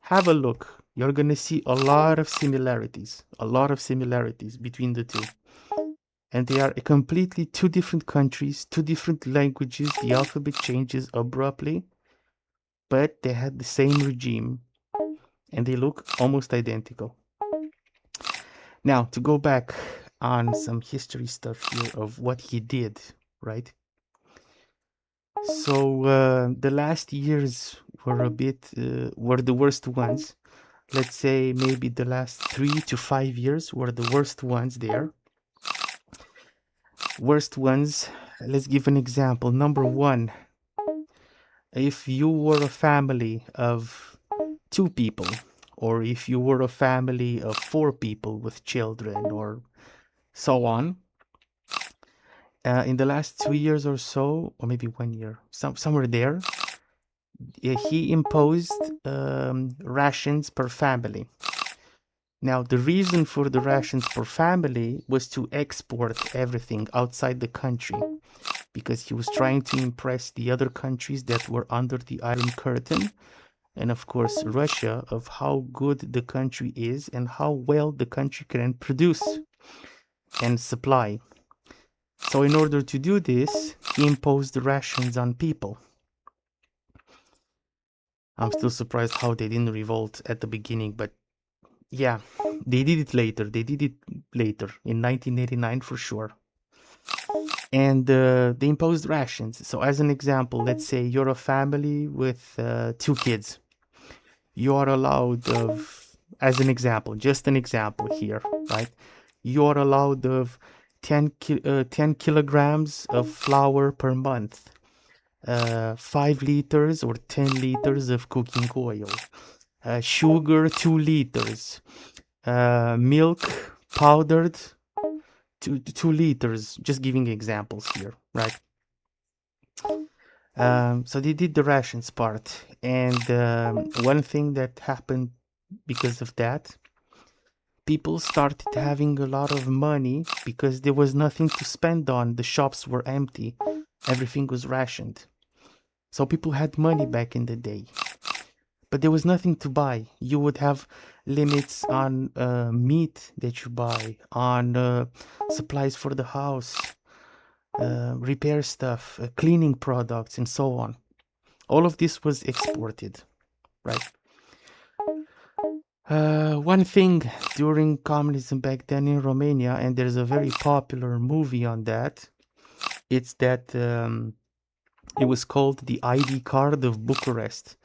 Have a look. You're going to see a lot of similarities between the two. And they are completely two different countries, two different languages. The alphabet changes abruptly, but they had the same regime and they look almost identical. Now, to go back on some history stuff here of what he did, right? So the last years were were the worst ones. Let's say maybe the last 3 to 5 years were the worst ones there. Worst ones, let's give an example. Number one, if you were a family of 2 people, or if you were a family of 4 people with children, or so on, in the last 2 years or so, or maybe 1 year, somewhere there, he imposed rations per family. Now, the reason for the rations per family was to export everything outside the country, because he was trying to impress the other countries that were under the Iron Curtain, and of course Russia, of how good the country is and how well the country can produce and supply. So in order to do this, he imposed the rations on people. I'm still surprised how they didn't revolt at the beginning, but yeah, they did it later. They did it later, in 1989 for sure. And they imposed rations. So as an example, let's say you're a family with 2 kids. You are allowed of, as an example, just an example here, right? You are allowed of 10 kilograms of flour per month, 5 liters or 10 liters of cooking oil, sugar 2 liters, milk powdered 2 liters, just giving examples here, right? So they did the rations part, and one thing that happened because of that, people started having a lot of money because there was nothing to spend on. The shops were empty, everything was rationed. So people had money back in the day, but there was nothing to buy. You would have limits on meat that you buy, on supplies for the house, repair stuff, cleaning products, and so on. All of this was exported, right? One thing during communism back then in Romania, and there's a very popular movie on that, it's that it was called the ID card of Bucharest.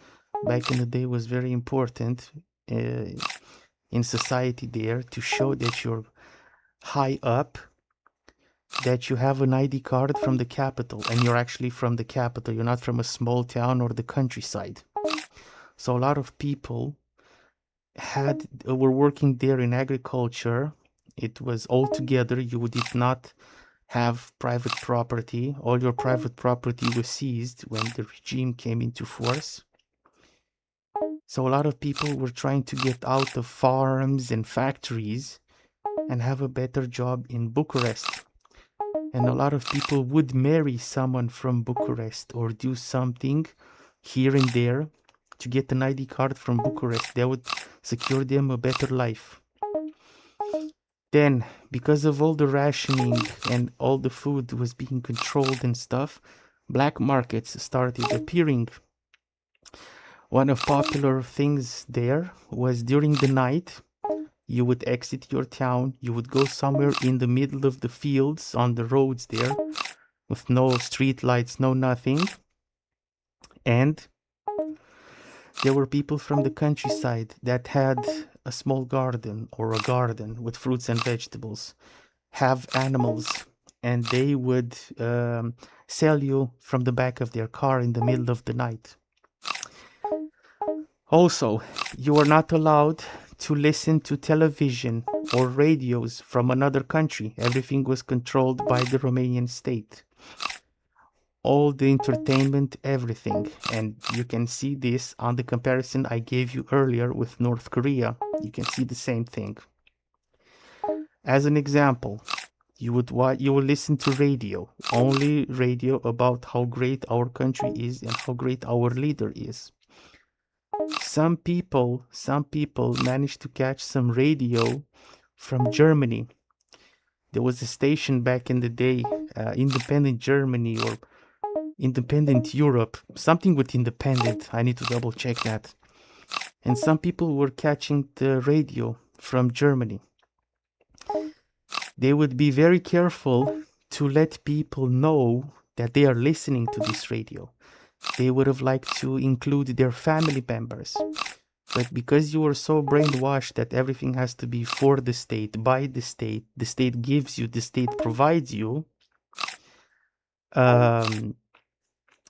Back in the day, was very important in society there to show that you're high up that you have an ID card from the capital and you're actually from the capital. You're not from a small town or the countryside. So a lot of people were working there in agriculture. It was all together. You did not have private property. All your private property was seized when the regime came into force. So a lot of people were trying to get out of farms and factories and have a better job in Bucharest. And a lot of people would marry someone from Bucharest or do something here and there to get an ID card from Bucharest. That would secure them a better life. Then, because of all the rationing and all the food was being controlled and stuff, black markets started appearing. One of popular things there was during the night, you would exit your town, you would go somewhere in the middle of the fields on the roads there with no street lights, no nothing. And there were people from the countryside that had a small garden or a garden with fruits and vegetables, have animals, and they would sell you from the back of their car in the middle of the night. Also, you are not allowed to listen to television or radios from another country. Everything was controlled by the Romanian state. All the entertainment, everything. And you can see this on the comparison I gave you earlier with North Korea. You can see the same thing. As an example, you would listen to radio, only radio about how great our country is and how great our leader is. Some people managed to catch some radio from Germany. There was a station back in the day, Independent Germany or Independent Europe, something with independent. I need to double check that. And some people were catching the radio from Germany. They would be very careful to let people know that they are listening to this radio. They would have liked to include their family members. But because you were so brainwashed that everything has to be for the state, by the state gives you, the state provides you,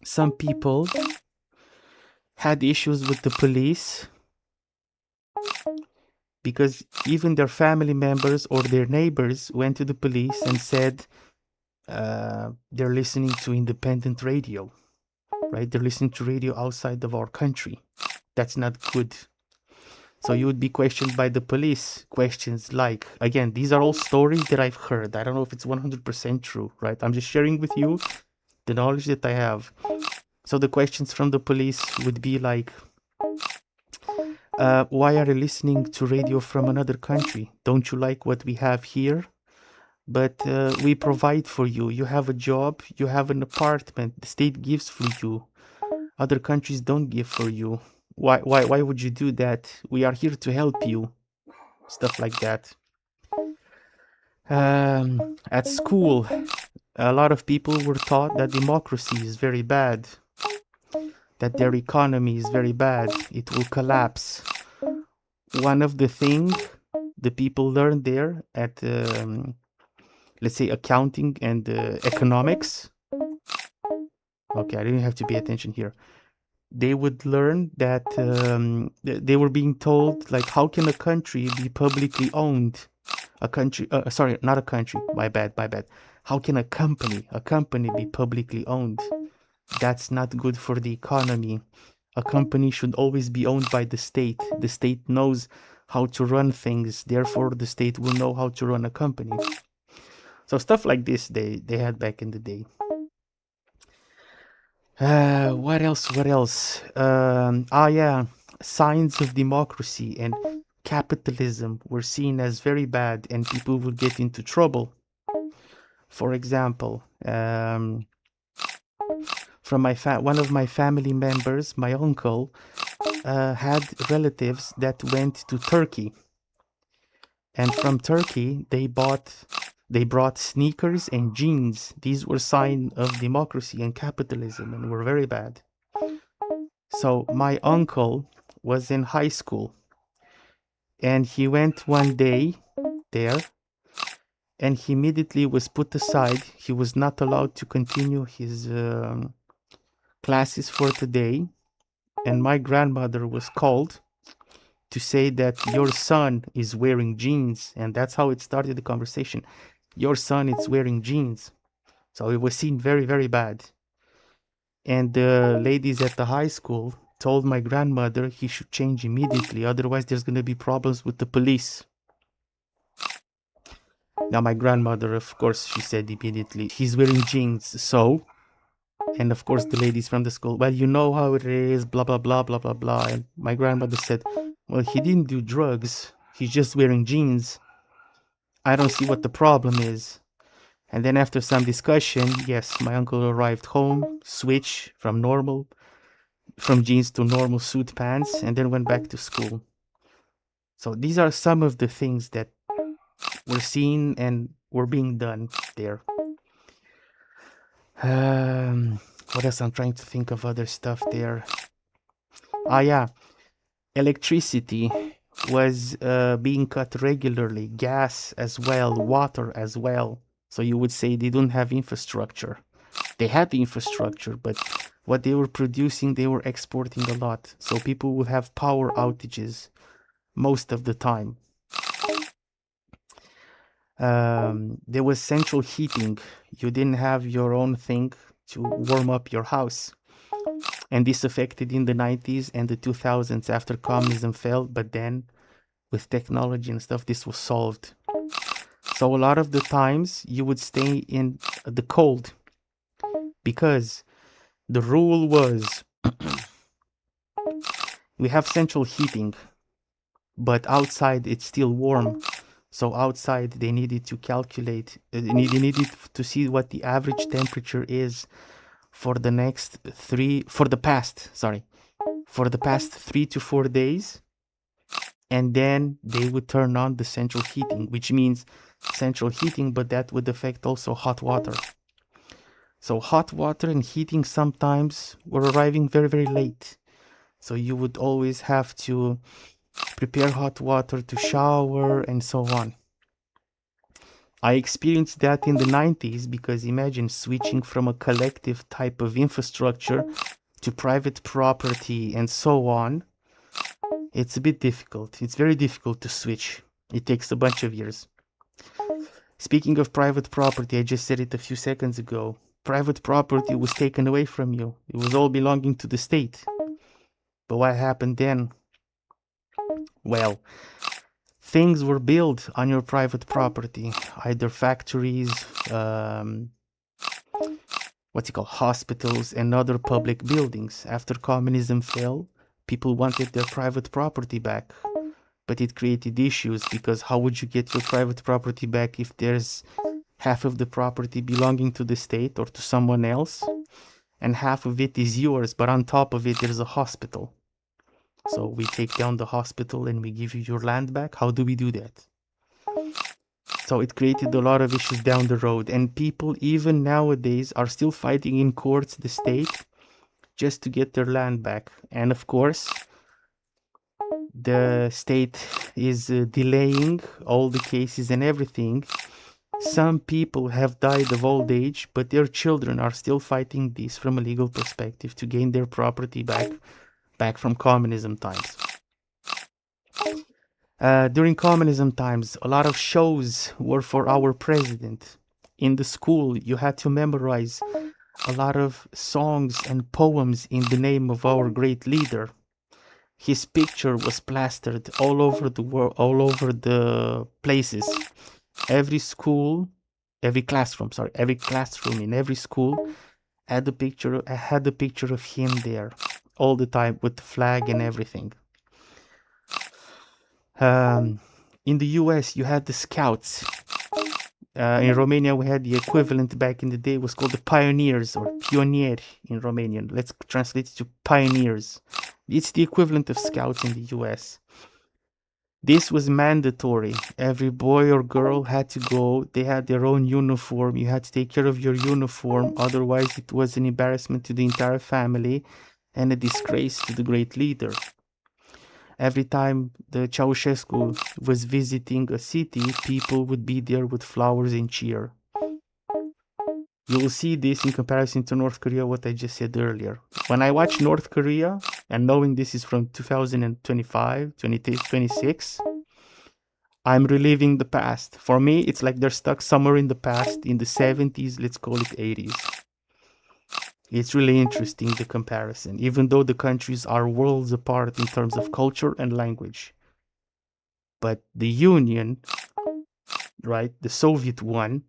some people had issues with the police because even their family members or their neighbors went to the police and said they're listening to independent radio, right? They're listening to radio outside of our country. That's not good. So you would be questioned by the police. Questions like, again, these are all stories that I've heard. I don't know if it's 100% true, right? I'm just sharing with you the knowledge that I have. So the questions from the police would be like, why are you listening to radio from another country? Don't you like what we have here? But we provide for you. You have a job, you have an apartment, the state gives for you. Other countries don't give for you. Why would you do that? We are here to help you. Stuff like that. At school, a lot of people were taught that democracy is very bad, that their economy is very bad, it will collapse. One of the things the people learned there at, let's say, accounting and economics. Okay, I didn't have to pay attention here. They would learn that they were being told, like, how can a country be publicly owned? A country, sorry, not a country, my bad. How can a company be publicly owned? That's not good for the economy. A company should always be owned by the state. The state knows how to run things, therefore the state will know how to run a company. So stuff like this they had back in the day. What else? Yeah, signs of democracy and capitalism were seen as very bad and people would get into trouble. For example, from one of my family members, my uncle, had relatives that went to Turkey. And from Turkey, they brought sneakers and jeans. These were signs of democracy and capitalism and were very bad. So my uncle was in high school and he went one day there and he immediately was put aside. He was not allowed to continue his classes for today, and my grandmother was called to say that your son is wearing jeans, and that's how it started the conversation. Your son is wearing jeans. So it was seen very, very bad. And the ladies at the high school told my grandmother he should change immediately, otherwise there's going to be problems with the police. Now my grandmother, of course, she said immediately, he's wearing jeans, so... And of course the ladies from the school, well, you know how it is, blah, blah, blah, blah, blah, blah. And my grandmother said, well, he didn't do drugs, he's just wearing jeans. I don't see what the problem is. And then after some discussion, yes, my uncle arrived home, switched from jeans to normal suit pants, and then went back to school. So these are some of the things that were seen and were being done there. What else? I'm trying to think of other stuff there. Ah, yeah. Electricity was being cut regularly. Gas as well. Water as well. So you would say they don't have infrastructure. They had the infrastructure, but what they were producing, they were exporting a lot. So people would have power outages most of the time. There was central heating. You didn't have your own thing to warm up your house. And this affected in the 90s and the 2000s after communism fell, but then with technology and stuff, this was solved. So a lot of the times you would stay in the cold because the rule was we have central heating, but outside it's still warm. So outside they needed to calculate, they needed to see what the average temperature is for the past 3 to 4 days. And then they would turn on the central heating, which means central heating, but that would affect also hot water. So hot water and heating sometimes were arriving very, very late. So you would always have to prepare hot water to shower and so on. I experienced that in the 90s because imagine switching from a collective type of infrastructure to private property and so on. It's a bit difficult. It's very difficult to switch. It takes a bunch of years. Speaking of private property, I just said it a few seconds ago. Private property was taken away from you. It was all belonging to the state. But what happened then? Well, things were built on your private property, either factories, hospitals and other public buildings. After communism fell, people wanted their private property back, but it created issues because how would you get your private property back if there's half of the property belonging to the state or to someone else, and half of it is yours, but on top of it there's a hospital. So we take down the hospital and we give you your land back. How do we do that? So it created a lot of issues down the road, and people even nowadays are still fighting in courts, the state, just to get their land back. And of course, the state is delaying all the cases and everything. Some people have died of old age, but their children are still fighting this from a legal perspective to gain their property back from communism times. During communism times, a lot of shows were for our president. In the school, you had to memorize a lot of songs and poems in the name of our great leader. His picture was plastered all over the world, all over the places. Every classroom in every school had a picture of him there all the time with the flag and everything. In the US, you had the Scouts. In Romania, we had the equivalent back in the day. It was called the Pioneers, or Pionieri in Romanian. Let's translate it to Pioneers. It's the equivalent of Scouts in the US. This was mandatory. Every boy or girl had to go. They had their own uniform. You had to take care of your uniform. Otherwise, it was an embarrassment to the entire family and a disgrace to the great leader. Every time the Ceausescu was visiting a city, people would be there with flowers and cheer. You will see this in comparison to North Korea, what I just said earlier. When I watch North Korea, and knowing this is from 2025, 2026, I'm reliving the past. For me, it's like they're stuck somewhere in the past, in the 70s, let's call it 80s. It's really interesting, the comparison, even though the countries are worlds apart in terms of culture and language. But the Union, right, the Soviet one,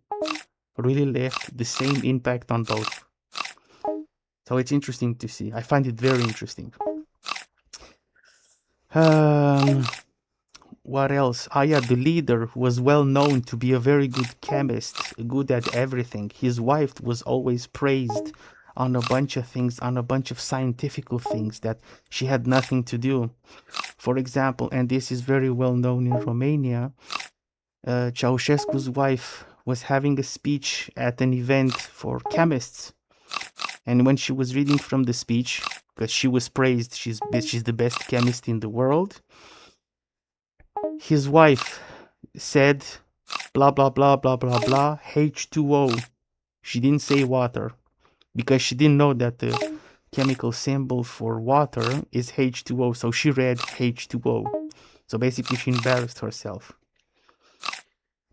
really left the same impact on both. So it's interesting to see. I find it very interesting. What else? Yeah, the leader was well known to be a very good chemist, good at everything. His wife was always praised on a bunch of things, on a bunch of scientific things that she had nothing to do. For example, and this is very well known in Romania, Ceausescu's wife was having a speech at an event for chemists. And when she was reading from the speech, because she was praised, she's the best chemist in the world, his wife said blah blah blah blah blah blah H2O. She didn't say water because she didn't know that the chemical symbol for water is H2O, so she read H2O. So basically she embarrassed herself.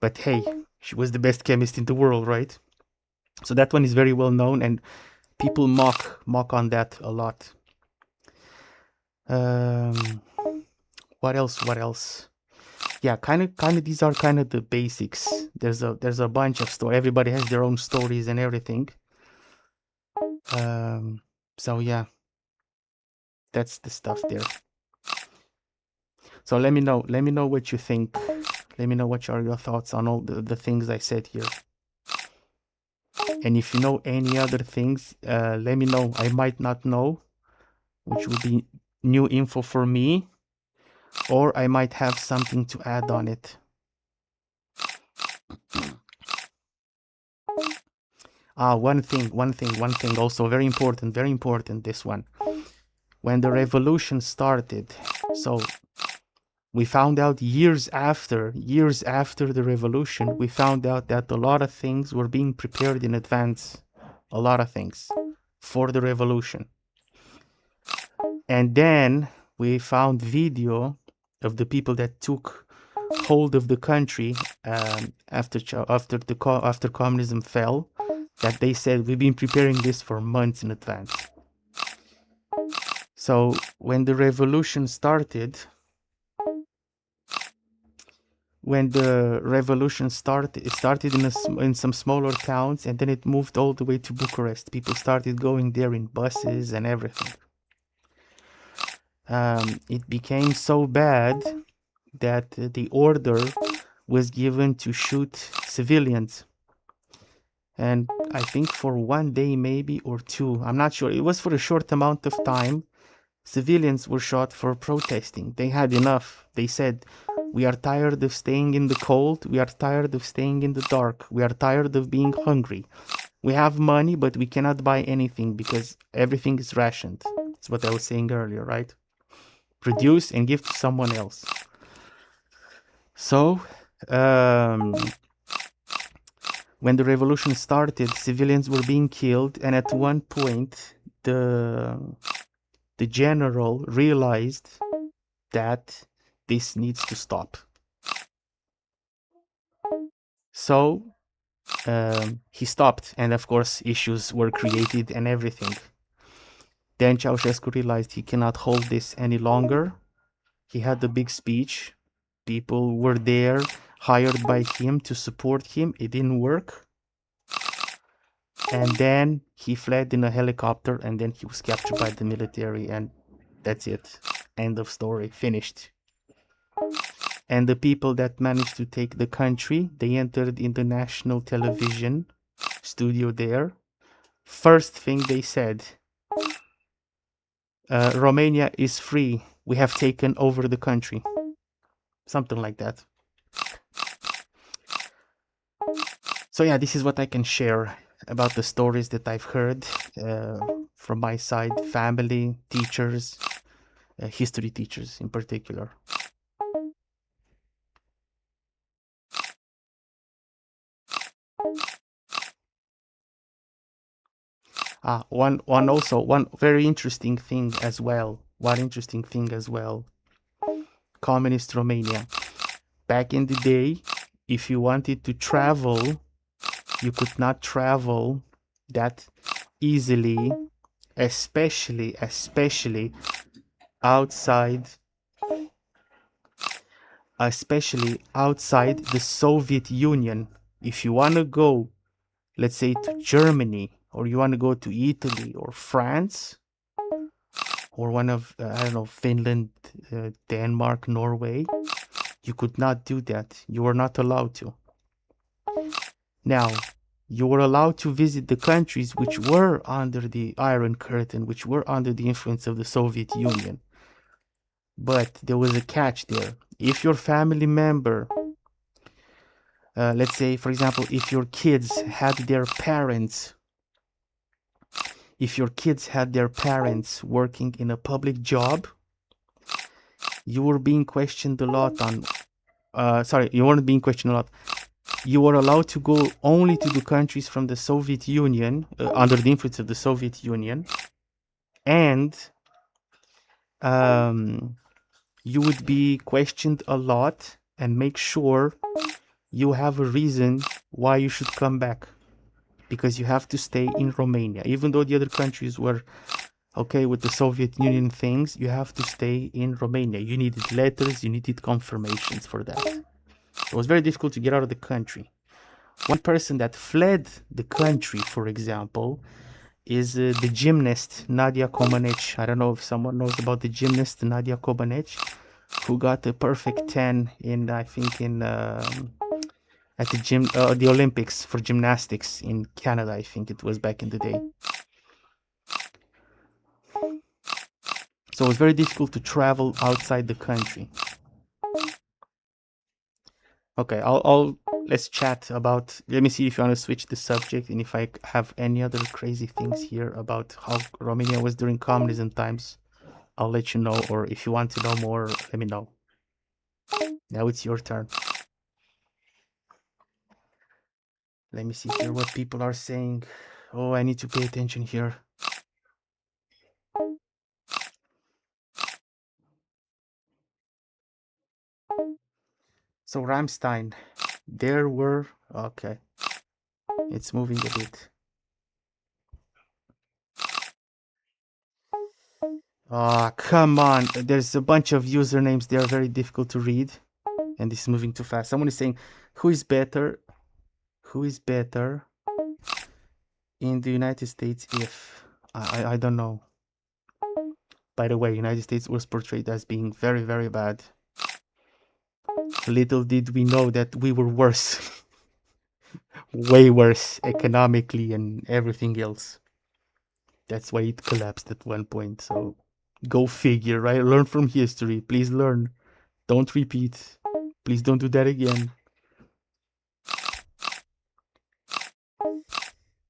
But hey, she was the best chemist in the world, right? So that one is very well known, and people mock on that a lot. What else? Yeah, kind of these are kind of the basics. There's a bunch of stories. Everybody has their own stories and everything. So yeah, that's the stuff there. So let me know what you think. Let me know what are your thoughts on all the things I said here. And if you know any other things, let me know. I might not know, which would be new info for me, or I might have something to add on it. One thing also very important, this one. When the revolution started, so we found out years after the revolution, we found out that a lot of things were being prepared in advance, a lot of things for the revolution. And then we found video of the people that took hold of the country after communism fell, that they said we've been preparing this for months in advance. So when the revolution started, it started in some smaller towns, and then it moved all the way to Bucharest. People started going there in buses and everything. It became so bad that the order was given to shoot civilians. And I think for 1 day maybe, or 2, I'm not sure. It was for a short amount of time. Civilians were shot for protesting. They had enough. They said, we are tired of staying in the cold. We are tired of staying in the dark. We are tired of being hungry. We have money, but we cannot buy anything because everything is rationed. That's what I was saying earlier, right? Produce and give to someone else. So, when the revolution started, civilians were being killed, and at one point, the general realized that this needs to stop. So he stopped, and of course issues were created and everything. Then Ceausescu realized he cannot hold this any longer. He had a big speech. People were there, hired by him to support him. It didn't work. And then he fled in a helicopter, and then he was captured by the military, and that's it. End of story. Finished. And the people that managed to take the country, they entered in the national television studio there. First thing they said, Romania is free. We have taken over the country. Something like that. So yeah, this is what I can share about the stories that I've heard from my side, family, teachers, history teachers in particular. One very interesting thing as well. Communist Romania. Back in the day, if you wanted to travel, you could not travel that easily, especially outside the Soviet Union. If you want to go, let's say, to Germany, or you want to go to Italy or France, or one of, I don't know, Finland, Denmark, Norway, you could not do that. You were not allowed to. Now, you were allowed to visit the countries which were under the Iron Curtain, which were under the influence of the Soviet Union. But there was a catch there. If your family member, let's say, for example, if your kids had their parents working in a public job, you were being questioned a lot on, you weren't being questioned a lot. You were allowed to go only to the countries from the Soviet Union, under the influence of the Soviet Union, and you would be questioned a lot, and make sure you have a reason why you should come back, because you have to stay in Romania. Even though the other countries were okay with the Soviet Union things, you have to stay in Romania. You needed letters, you needed confirmations for that. It was very difficult to get out of the country. One person that fled the country, for example, is the gymnast Nadia Comaneci. I don't know if someone knows about the gymnast Nadia Comaneci, who got a perfect 10 in, I think, in at the Olympics for gymnastics in Canada. I think it was back in the day. So it was very difficult to travel outside the country. Okay, let's chat about, let me see if you want to switch the subject, and if I have any other crazy things here about how Romania was during communism times, I'll let you know, or if you want to know more, let me know. Now it's your turn. Let me see here what people are saying. Oh, I need to pay attention here. So Rammstein, there were, okay, it's moving a bit. Oh, come on. There's a bunch of usernames. They are very difficult to read. And this is moving too fast. Someone is saying, who is better? Who is better in the United States if... I don't know. By the way, United States was portrayed as being very, very bad. Little did we know that we were worse. Way worse economically and everything else. That's why it collapsed at one point. So go figure, right? Learn from history. Please learn. Don't repeat. Please don't do that again.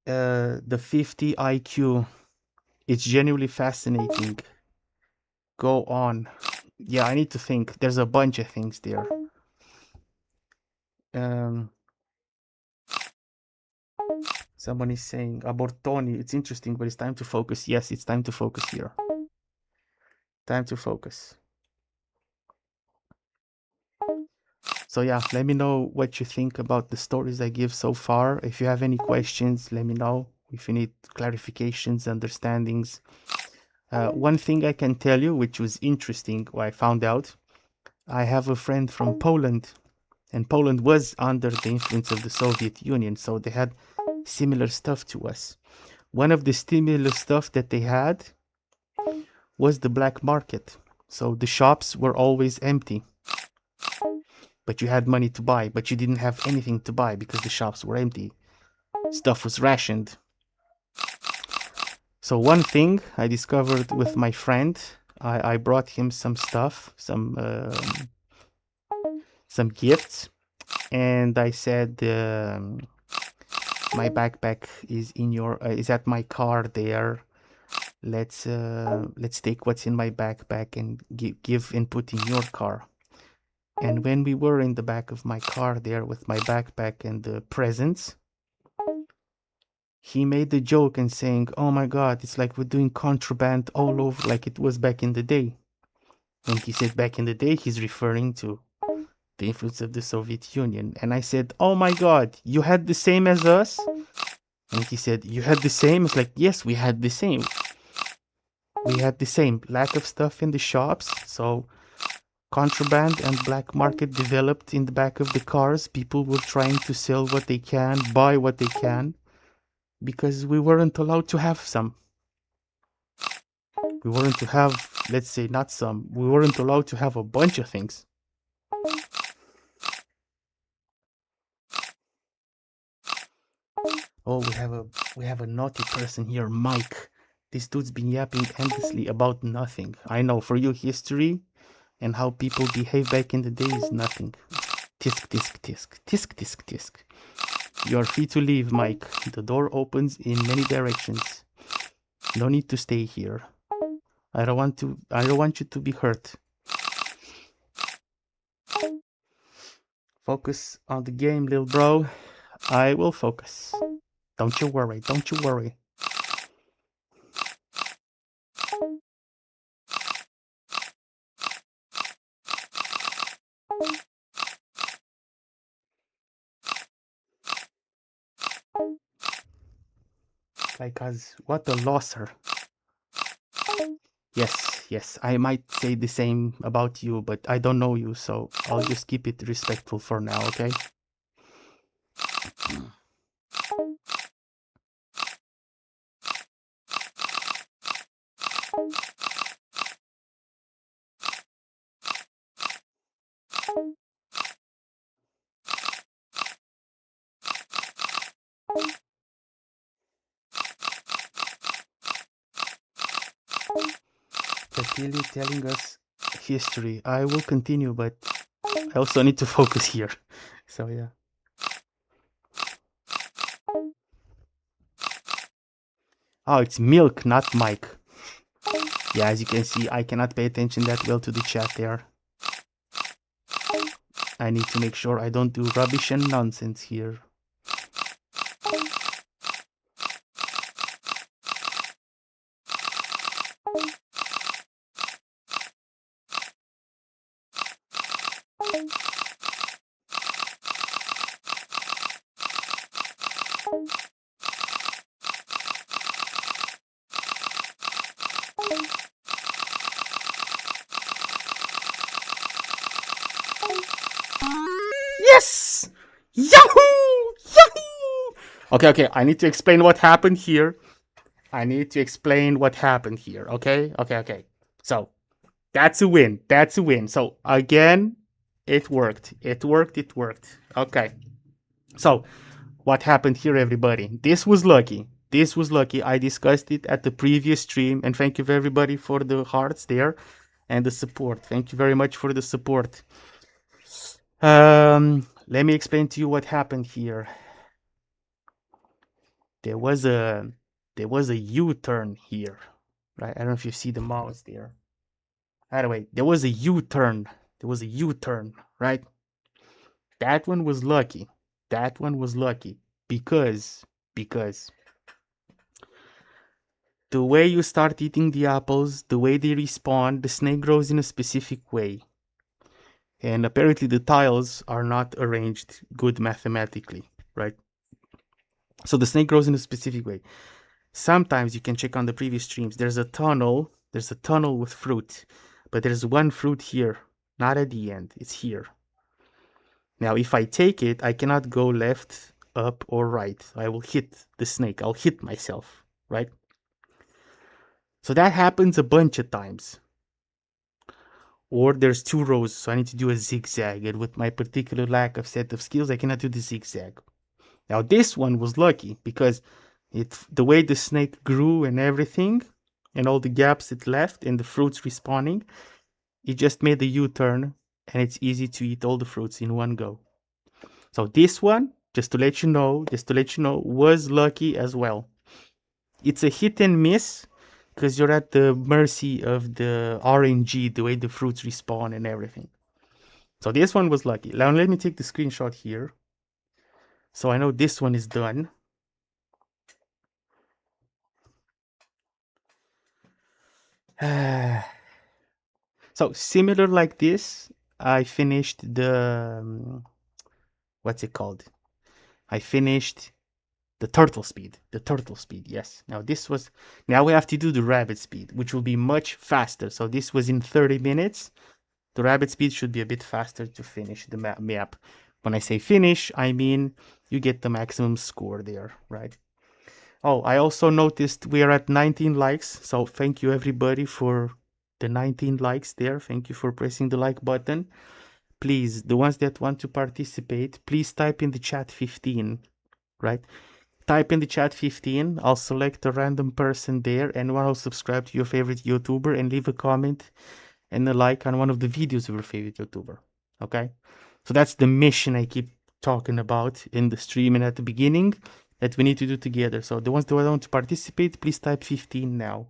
The 50 IQ. It's genuinely fascinating. Go on. Yeah, I need to think. There's a bunch of things there. Someone is saying Abortoni. It's interesting, but it's time to focus. Yes, it's time to focus here. Time to focus. So yeah, let me know what you think about the stories I give so far. If you have any questions, let me know. If you need clarifications, understandings. One thing I can tell you, which was interesting, what I found out, I have a friend from Poland, and Poland was under the influence of the Soviet Union, so they had similar stuff to us. One of the similar stuff that they had was the black market. So the shops were always empty, but you had money to buy, but you didn't have anything to buy because the shops were empty. Stuff was rationed. So one thing I discovered with my friend, I brought him some stuff, some gifts, and I said, my backpack is in your is at my car there. Let's take what's in my backpack and give input in your car. And when we were in the back of my car there with my backpack and the presents, he made the joke and saying, "Oh my God, it's like we're doing contraband all over like it was back in the day." When he said back in the day, he's referring to the influence of the Soviet Union. And I said, "Oh my God, you had the same as us?" And he said, "You had the same?" It's like, yes, we had the same. We had the same lack of stuff in the shops. So contraband and black market developed in the back of the cars. People were trying to sell what they can, buy what they can, because we weren't allowed to have some. We weren't to have, let's say, not some. We weren't allowed to have a bunch of things. Oh, we have a naughty person here, Mike. This dude's been yapping endlessly about nothing. I know, for you, history and how people behave back in the day is nothing. Tisk, tisk, tisk, tisk, tisk, tisk. You are free to leave, Mike. The door opens in many directions. No need to stay here. I don't want you to be hurt. Focus on the game, little bro. I will focus. Don't you worry, don't you worry. Like us, what a losser. Yes, I might say the same about you, but I don't know you, so I'll just keep it respectful for now, okay? Clearly telling us history. I will continue, but I also need to focus here. So yeah. Oh, it's Milk, not Mike. Yeah, as you can see, I cannot pay attention that well to the chat there. I need to make sure I don't do rubbish and nonsense here. Yes! Yahoo! Yahoo! Okay, I need to explain what happened here. Okay. So, that's a win. So, again, it worked. Okay. So, what happened here, everybody? This was lucky. I discussed it at the previous stream, and thank you everybody for the hearts there and the support. Thank you very much for the support. Let me explain to you what happened here. There was a U-turn here, right? I don't know if you see the mouse there. Anyway, there was a U-turn. Right? That one was lucky. Because the way you start eating the apples, the way they respawn, the snake grows in a specific way. And apparently the tiles are not arranged good mathematically, right? So the snake grows in a specific way. Sometimes you can check on the previous streams. There's a tunnel with fruit, but there's one fruit here, not at the end. It's here. Now, if I take it, I cannot go left, up, or right. I will hit the snake. I'll hit myself, right? So that happens a bunch of times. Or there's two rows, so I need to do a zigzag. And with my particular lack of set of skills, I cannot do the zigzag. Now, this one was lucky because the way the snake grew and everything, and all the gaps it left and the fruits respawning, it just made the U-turn, and it's easy to eat all the fruits in one go. So this one, just to let you know, was lucky as well. It's a hit and miss because you're at the mercy of the RNG, the way the fruits respawn and everything. So this one was lucky. Now let me take the screenshot here. So I know this one is done. So similar like this, I finished the what's it called? I finished the turtle speed. The turtle speed, yes. Now this was now we have to do the rabbit speed, which will be much faster. So this was in 30 minutes. The rabbit speed should be a bit faster to finish the map. When I say finish, I mean you get the maximum score there, right? Oh, I also noticed we are at 19 likes. So thank you everybody for the 19 likes there. Thank you for pressing the like button. Please, the ones that want to participate, please type in the chat 15, right? Type in the chat 15. I'll select a random person there, and one will subscribe to your favorite YouTuber and leave a comment and a like on one of the videos of your favorite YouTuber. Okay? So that's the mission I keep talking about in the stream and at the beginning that we need to do together. So the ones that want to participate, please type 15 now.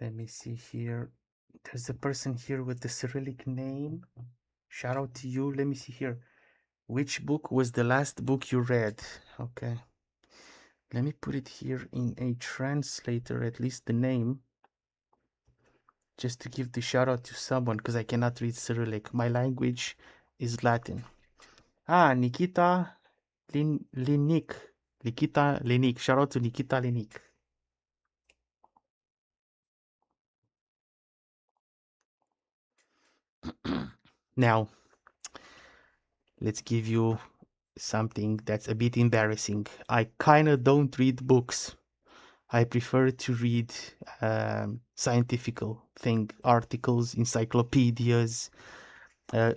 Let me see here. There's a person here with the Cyrillic name. Shout out to you. Let me see here. Which book was the last book you read? Okay. Let me put it here in a translator, at least the name, just to give the shout out to someone, because I cannot read Cyrillic. My language is Latin. Ah, Nikita Linik. Nikita Linik. Shout out to Nikita Linik. Now, let's give you something that's a bit embarrassing. I kind of don't read books. I prefer to read scientific articles, encyclopedias,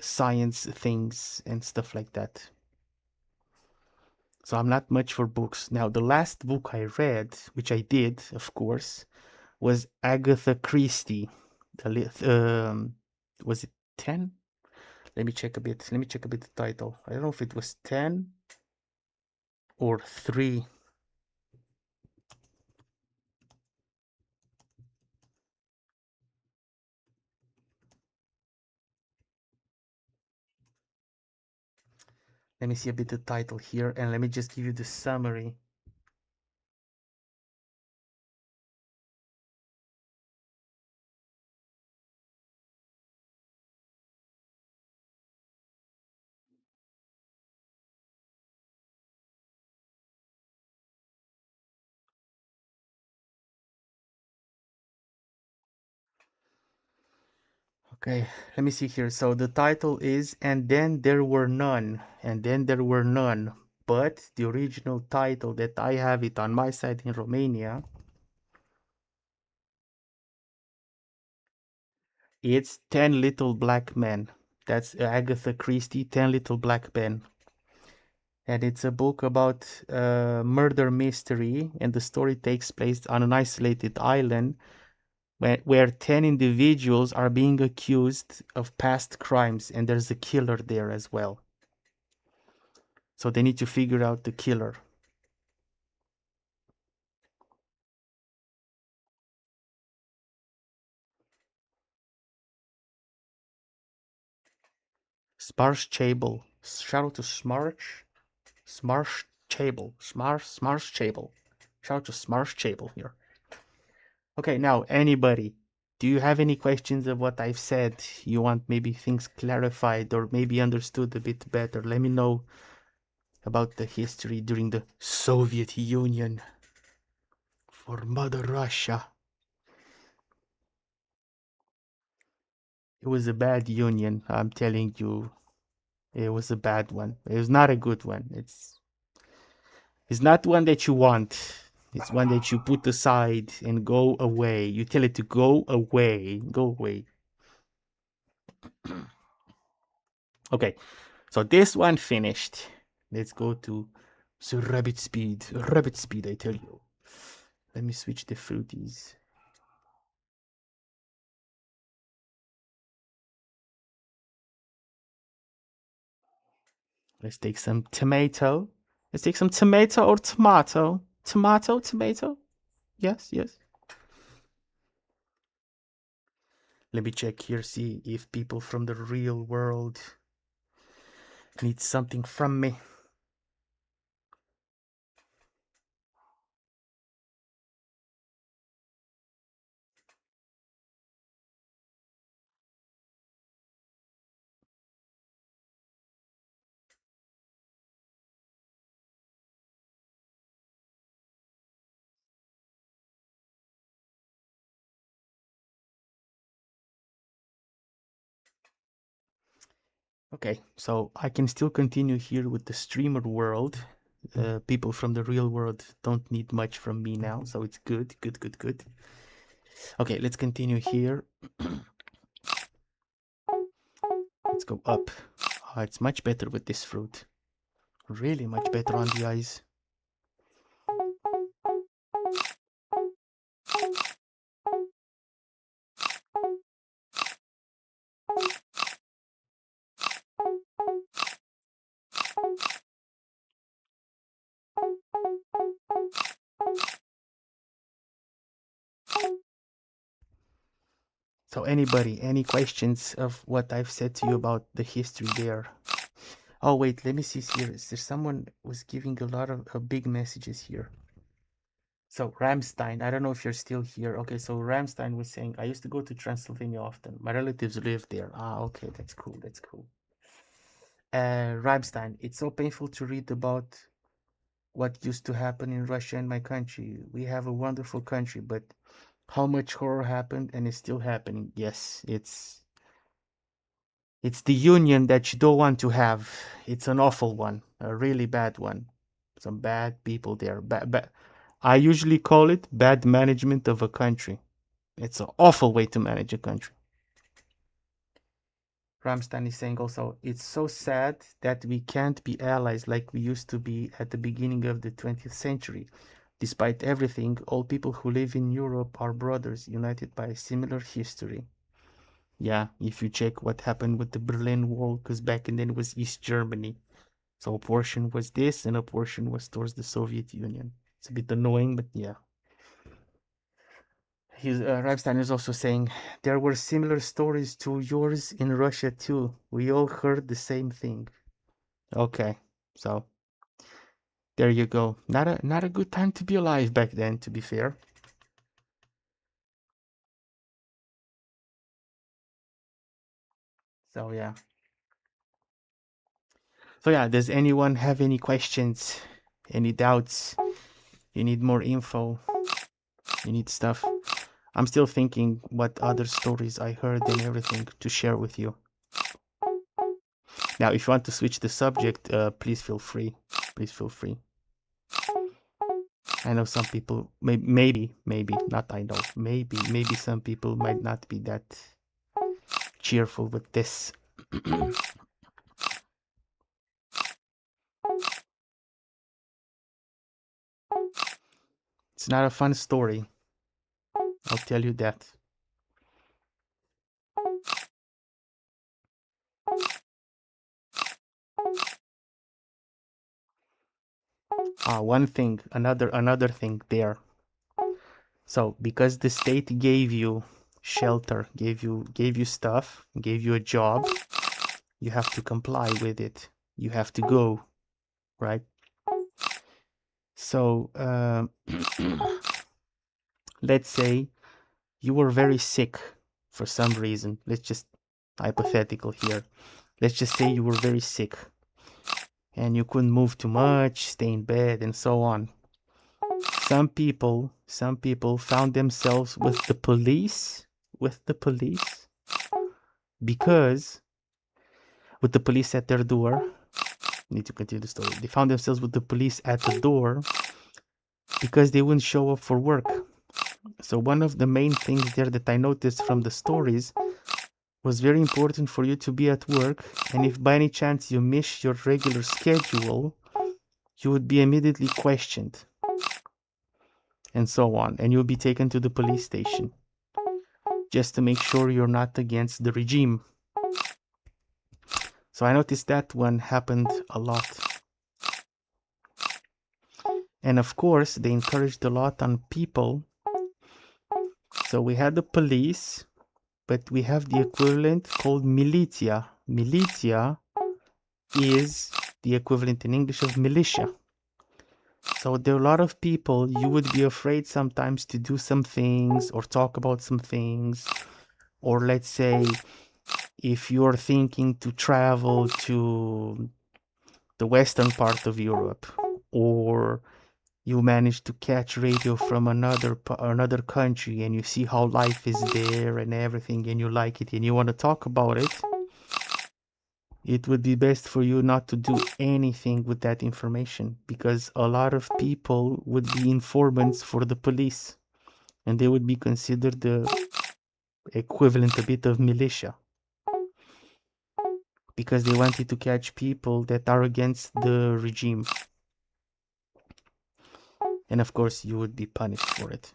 science things, and stuff like that. So I'm not much for books. Now, the last book I read, which I did, of course, was Agatha Christie. Was it 10? Let me check a bit. Let me check a bit the title. I don't know if it was 10 or 3. Let me see a bit the title here, and let me just give you the summary. Okay, let me see here. So the title is And Then There Were None. And Then There Were None. But the original title that I have it on my side in Romania, it's 10 Little Black Men. That's Agatha Christie, 10 Little Black Men. And it's a book about murder mystery, and the story takes place on an isolated island where 10 individuals are being accused of past crimes, and there's a killer there as well. So they need to figure out the killer. Smarsh Chable. Shout out to Smarsh. Smarsh Chable. Smarsh Chable. Shout out to Smarsh Chable here. Okay, now anybody, do you have any questions of what I've said? You want maybe things clarified or maybe understood a bit better? Let me know about the history during the Soviet Union for Mother Russia. It was a bad union, I'm telling you. It was a bad one. It was not a good one. It's not one that you want. It's one that you put aside and go away. You tell it to go away. Go away. Okay. So this one finished. Let's go to the rabbit speed. Rabbit speed, I tell you. Let me switch the fruities. Let's take some tomato. Let's take some tomato or tomato. Tomato, tomato. Yes, yes. Let me check here, see if people from the real world need something from me. Okay, so I can still continue here with the streamer world. People from the real world don't need much from me now, so it's good, good, good, good. Okay, let's continue here. Let's go up. It's much better with this fruit. Really much better on the eyes. So anybody, any questions of what I've said to you about the history there? Oh wait, let me see here. Is there someone was giving a lot of big messages here? So Ramstein, I don't know if you're still here. Okay, so Ramstein was saying, I used to go to Transylvania often. My relatives live there. Ah, okay, that's cool. That's cool. Ramstein, it's so painful to read about what used to happen in Russia and my country. We have a wonderful country, but how much horror happened and is still happening. Yes, it's the union that you don't want to have. It's an awful one, a really bad one. Some bad people there. I usually call it bad management of a country. It's an awful way to manage a country. Ramstein is saying also, it's so sad that we can't be allies like we used to be at the beginning of the 20th century. Despite everything, all people who live in Europe are brothers, united by a similar history. Yeah, if you check what happened with the Berlin Wall, because back then it was East Germany. So a portion was this and a portion was towards the Soviet Union. It's a bit annoying, but yeah. Rammstein is also saying, there were similar stories to yours in Russia too. We all heard the same thing. Okay, so there you go. Not a good time to be alive back then, to be fair. So yeah. So yeah, does anyone have any questions? Any doubts? You need more info? You need stuff? I'm still thinking what other stories I heard and everything to share with you. Now, if you want to switch the subject, please feel free. Please feel free. I know some people, maybe, not I know, maybe some people might not be that cheerful with this. It's not a fun story. I'll tell you that. One thing, another thing there. So because the state gave you shelter, gave you stuff, gave you a job, you have to comply with it. You have to go, right? So let's say you were very sick for some reason. Let's just hypothetical here. Let's just say you were very sick and you couldn't move too much, stay in bed and so on. Some people found themselves with the police because with the police at their door. Need to continue the story. They found themselves with the police at the door because they wouldn't show up for work. So one of the main things there that I noticed from the stories was very important for you to be at work, and if by any chance you miss your regular schedule, you would be immediately questioned, and so on, and you'll be taken to the police station just to make sure you're not against the regime. So I noticed that one happened a lot. And of course, they encouraged a lot on people. So we had the police, but we have the equivalent called militia. Militia is the equivalent in English of militia. So there are a lot of people, you would be afraid sometimes to do some things or talk about some things. Or let's say, if you're thinking to travel to the western part of Europe, or you manage to catch radio from another country and you see how life is there and everything, and you like it and you want to talk about it, it would be best for you not to do anything with that information, because a lot of people would be informants for the police and they would be considered the equivalent a bit of militia, because they wanted to catch people that are against the regime. And of course, you would be punished for it.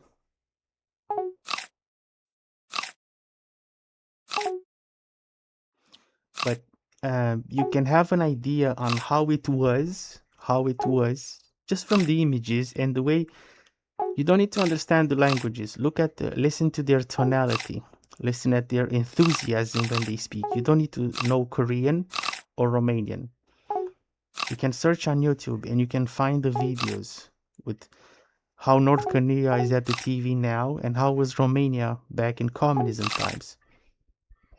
But you can have an idea on how it was just from the images and the way. You don't need to understand the languages. Listen to their tonality. Listen at their enthusiasm when they speak. You don't need to know Korean or Romanian. You can search on YouTube and you can find the videos with how North Korea is at the TV now and how was Romania back in communism times.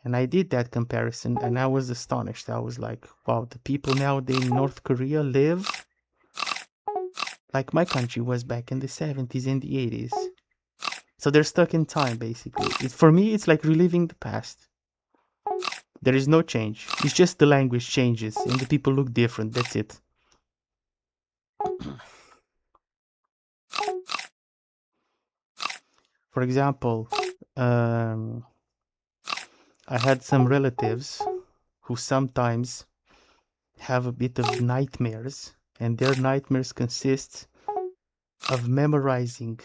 And I did that comparison and I was astonished. I was like, wow, the people nowadays in North Korea live like my country was back in the 70s and the 80s. So they're stuck in time, basically. For me, it's like reliving the past. There is no change. It's just the language changes and the people look different. That's it. For example, I had some relatives who sometimes have a bit of nightmares, and their nightmares consist of memorizing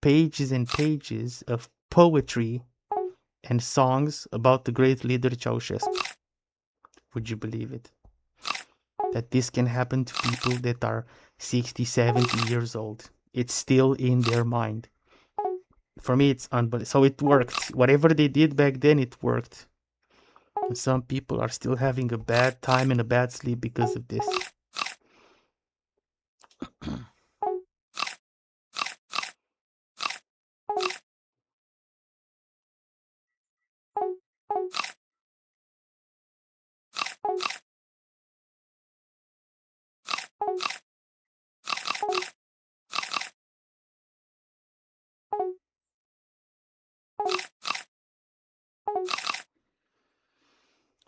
pages and pages of poetry and songs about the great leader Ceausescu. Would you believe it? That this can happen to people that are 60, 70 years old. It's still in their mind. For me, it's unbelievable. So it worked. Whatever they did back then, it worked. And some people are still having a bad time and a bad sleep because of this.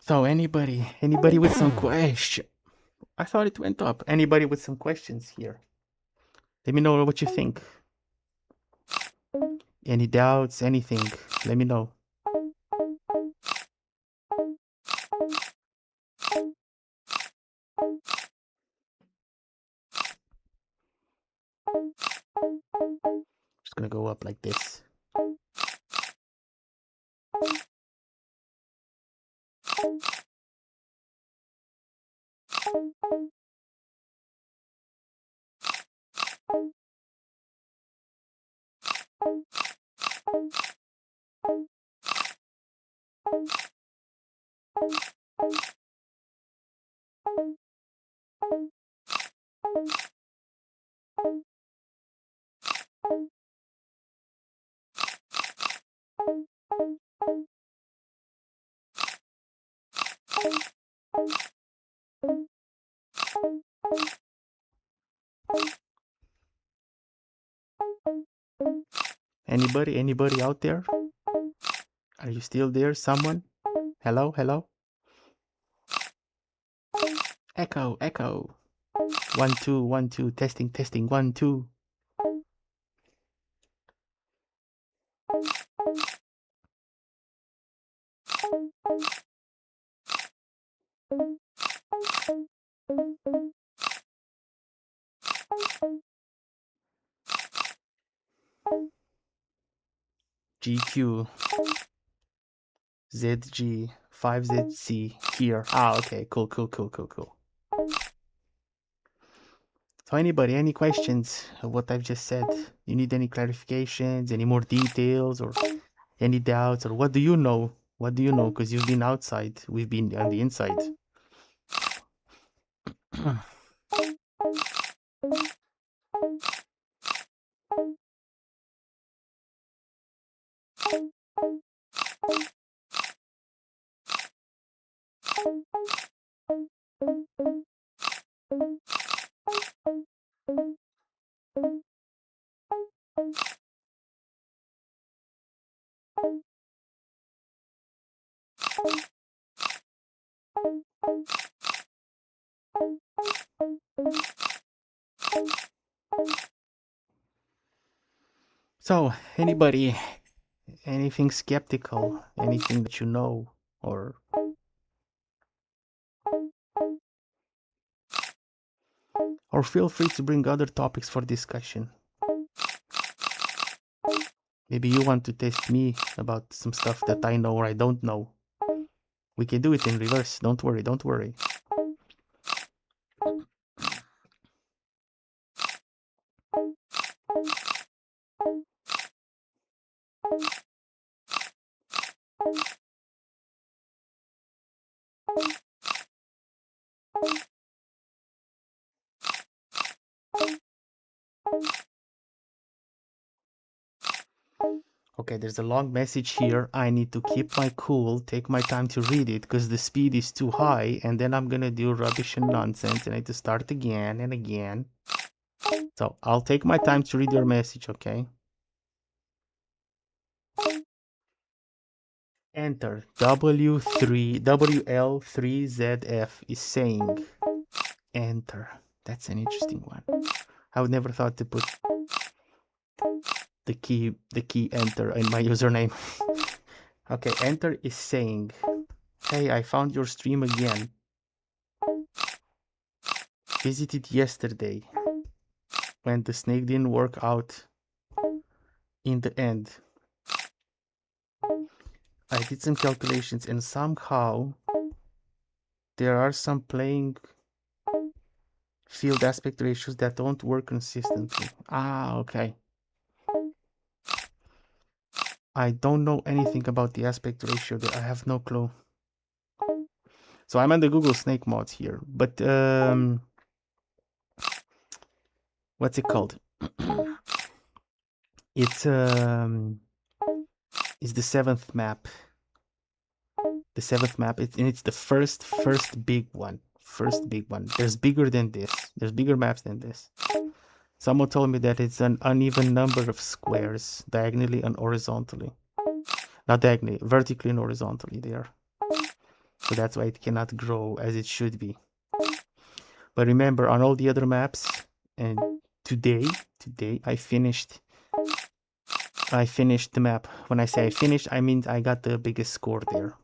So anybody with some question? I thought it went up. Anybody with some questions here? Let me know what you think. Any doubts, anything, let me know. Just gonna go up like this. Anybody out there? Are you still there? Someone? Hello? Echo. 1 2 1 2 testing 1 2. GQ, ZG, 5ZC here. Ah, okay, cool. So anybody, any questions of what I've just said? You need any clarifications, any more details, or any doubts, or what do you know? What do you know? Because you've been outside, we've been on the inside. So, anybody, anything skeptical, anything that you know, or feel free to bring other topics for discussion. Maybe you want to test me about some stuff that I know or I don't know. We can do it in reverse. Don't worry, don't worry. Okay, there's a long message here. I need to keep my cool, take my time to read it because the speed is too high, and then I'm gonna do rubbish and nonsense and I need to start again and again. So I'll take my time to read your message, okay? Enter. WL3ZF is saying enter. That's an interesting one. I would never thought to put the key enter in my username. Okay, enter is saying, hey, I found your stream again. Visited yesterday when the snake didn't work out in the end. I did some calculations and somehow there are some playing field aspect ratios that don't work consistently. Ah, okay. I don't know anything about the aspect ratio there. I have no clue. So I'm on the Google Snake mods here, but what's it called? It's the seventh map. The seventh map, and it's the first big one. First big one. There's bigger than this. There's bigger maps than this. Someone told me that it's an uneven number of squares, diagonally and horizontally. Not diagonally, vertically and horizontally there. So that's why it cannot grow as it should be. But remember, on all the other maps, and today I finished the map. When I say I finished, I mean I got the biggest score there.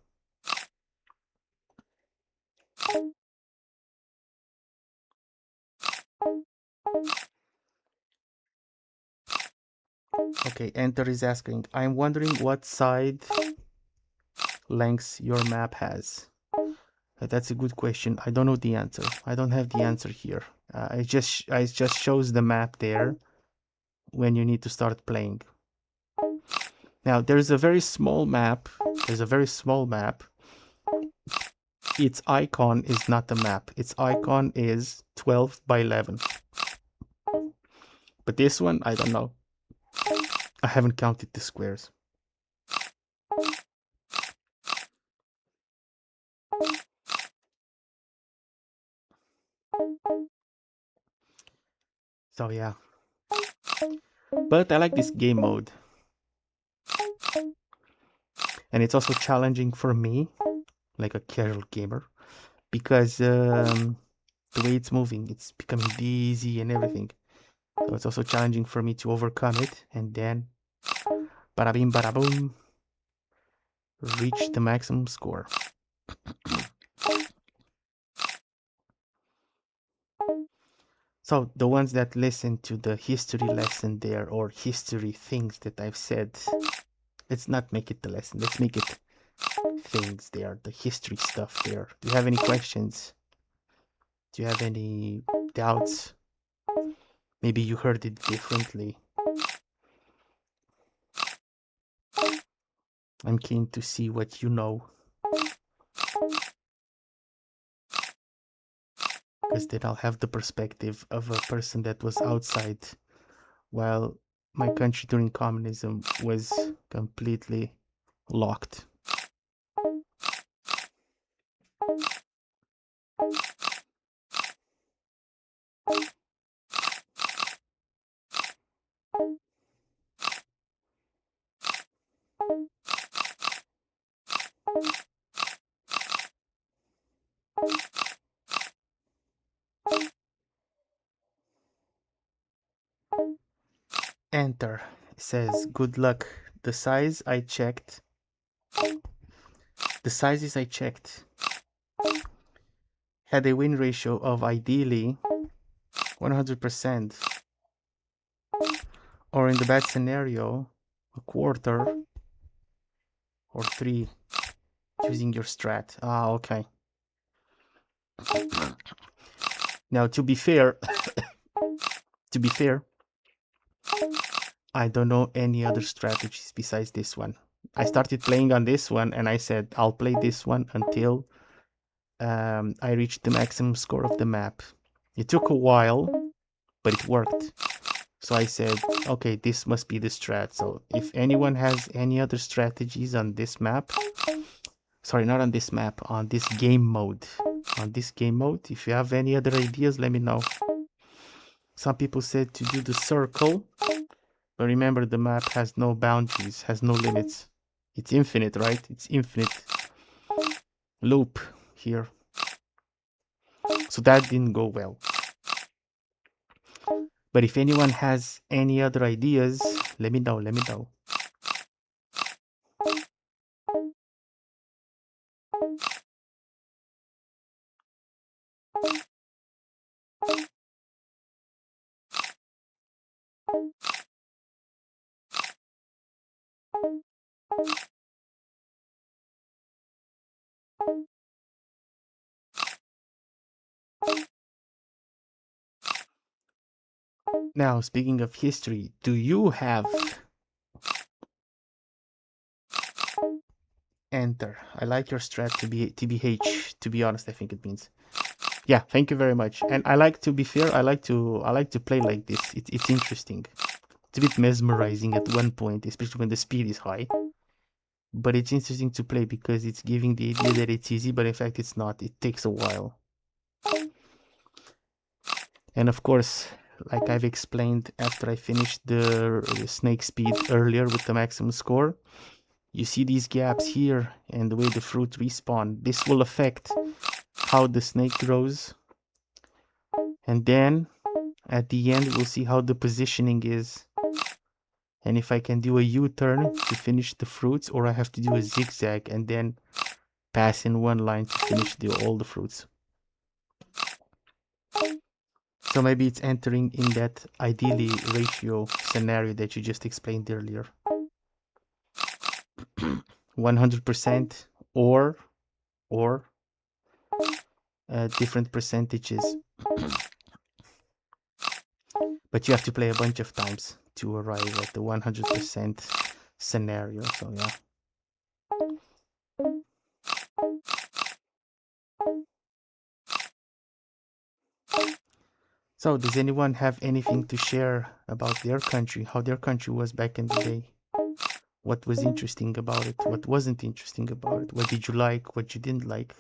Okay, enter is asking, I'm wondering what side lengths your map has. That's a good question. I don't know the answer. I don't have the answer here. It just shows the map there when you need to start playing. Now there's a very small map. Its icon is not the map. Its icon is 12 by 11. But this one, I don't know. I haven't counted the squares. So yeah. But I like this game mode. And it's also challenging for me, like a casual gamer, because the way it's moving, it's becoming dizzy and everything. So it's also challenging for me to overcome it and then bada bing bada boom, reach the maximum score. So the ones that listen to the history lesson there or history things that I've said, let's not make it the lesson. Let's make it things there, the history stuff there. Do you have any questions? Do you have any doubts? Maybe you heard it differently. I'm keen to see what you know. Because then I'll have the perspective of a person that was outside while my country during communism was completely locked. Enter. It says, good luck. The size I checked. The sizes I checked had a win ratio of ideally 100%, or in the bad scenario, a quarter or 3, using your strat. Ah, okay. Now, to be fair, I don't know any other strategies besides this one. I started playing on this one and I said I'll play this one until I reached the maximum score of the map. It took a while, but it worked. So I said, okay, this must be the strat. So if anyone has any other strategies on this map, sorry, not on this map, on this game mode, if you have any other ideas, let me know. Some people said to do the circle, but remember the map has no boundaries, has no limits. It's infinite, right? It's infinite loop here. So that didn't go well. But if anyone has any other ideas, let me know. Now, speaking of history, do you have enter? I like your strat to be TBH. To be honest, I think it means. Yeah, thank you very much. And I like, to be fair, I like to play like this. It's interesting. It's a bit mesmerizing at one point, especially when the speed is high. But it's interesting to play because it's giving the idea that it's easy, but in fact it's not. It takes a while. And of course, like I've explained after I finished the snake speed earlier with the maximum score, you see these gaps here and the way the fruit respawn. This will affect how the snake grows. And then at the end, we'll see how the positioning is. And if I can do a U-turn to finish the fruits, or I have to do a zigzag and then pass in one line to finish all the fruits. So maybe it's entering in that ideally ratio scenario that you just explained earlier. 100% or different percentages. But you have to play a bunch of times to arrive at the 100% scenario. So yeah. So does anyone have anything to share about their country, how their country was back in the day? What was interesting about it? What wasn't interesting about it? What did you like? What you didn't like?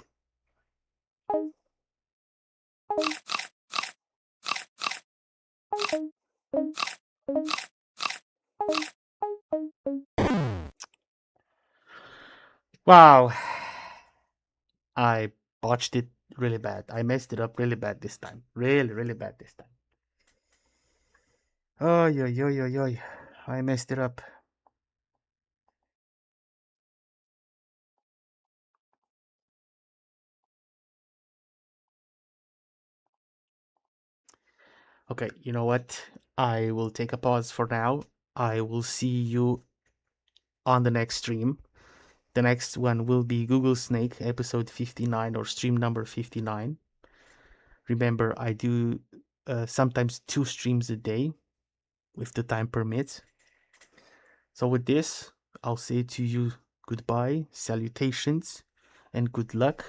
Wow. I botched it really bad. I messed it up really bad this time. Really, really bad this time. Oh, yo. I messed it up. Okay, you know what? I will take a pause for now. I will see you on the next stream. The next one will be Google Snake episode 59 or stream number 59. Remember, I do sometimes 2 streams a day if the time permits. So with this, I'll say to you goodbye, salutations, and good luck.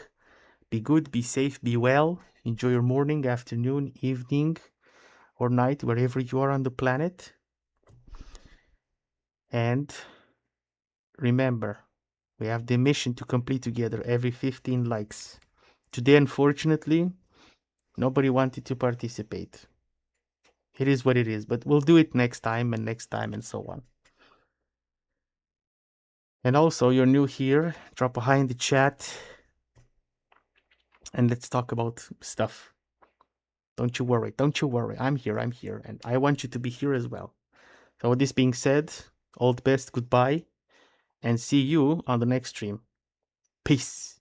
Be good, be safe, be well. Enjoy your morning, afternoon, evening, or night, wherever you are on the planet. And remember, we have the mission to complete together every 15 likes. Today, unfortunately, nobody wanted to participate. It is what it is, but we'll do it next time and so on. And also, you're new here, drop a hi in the chat and let's talk about stuff. Don't you worry, I'm here, and I want you to be here as well. So with this being said, all the best, goodbye, and see you on the next stream. Peace.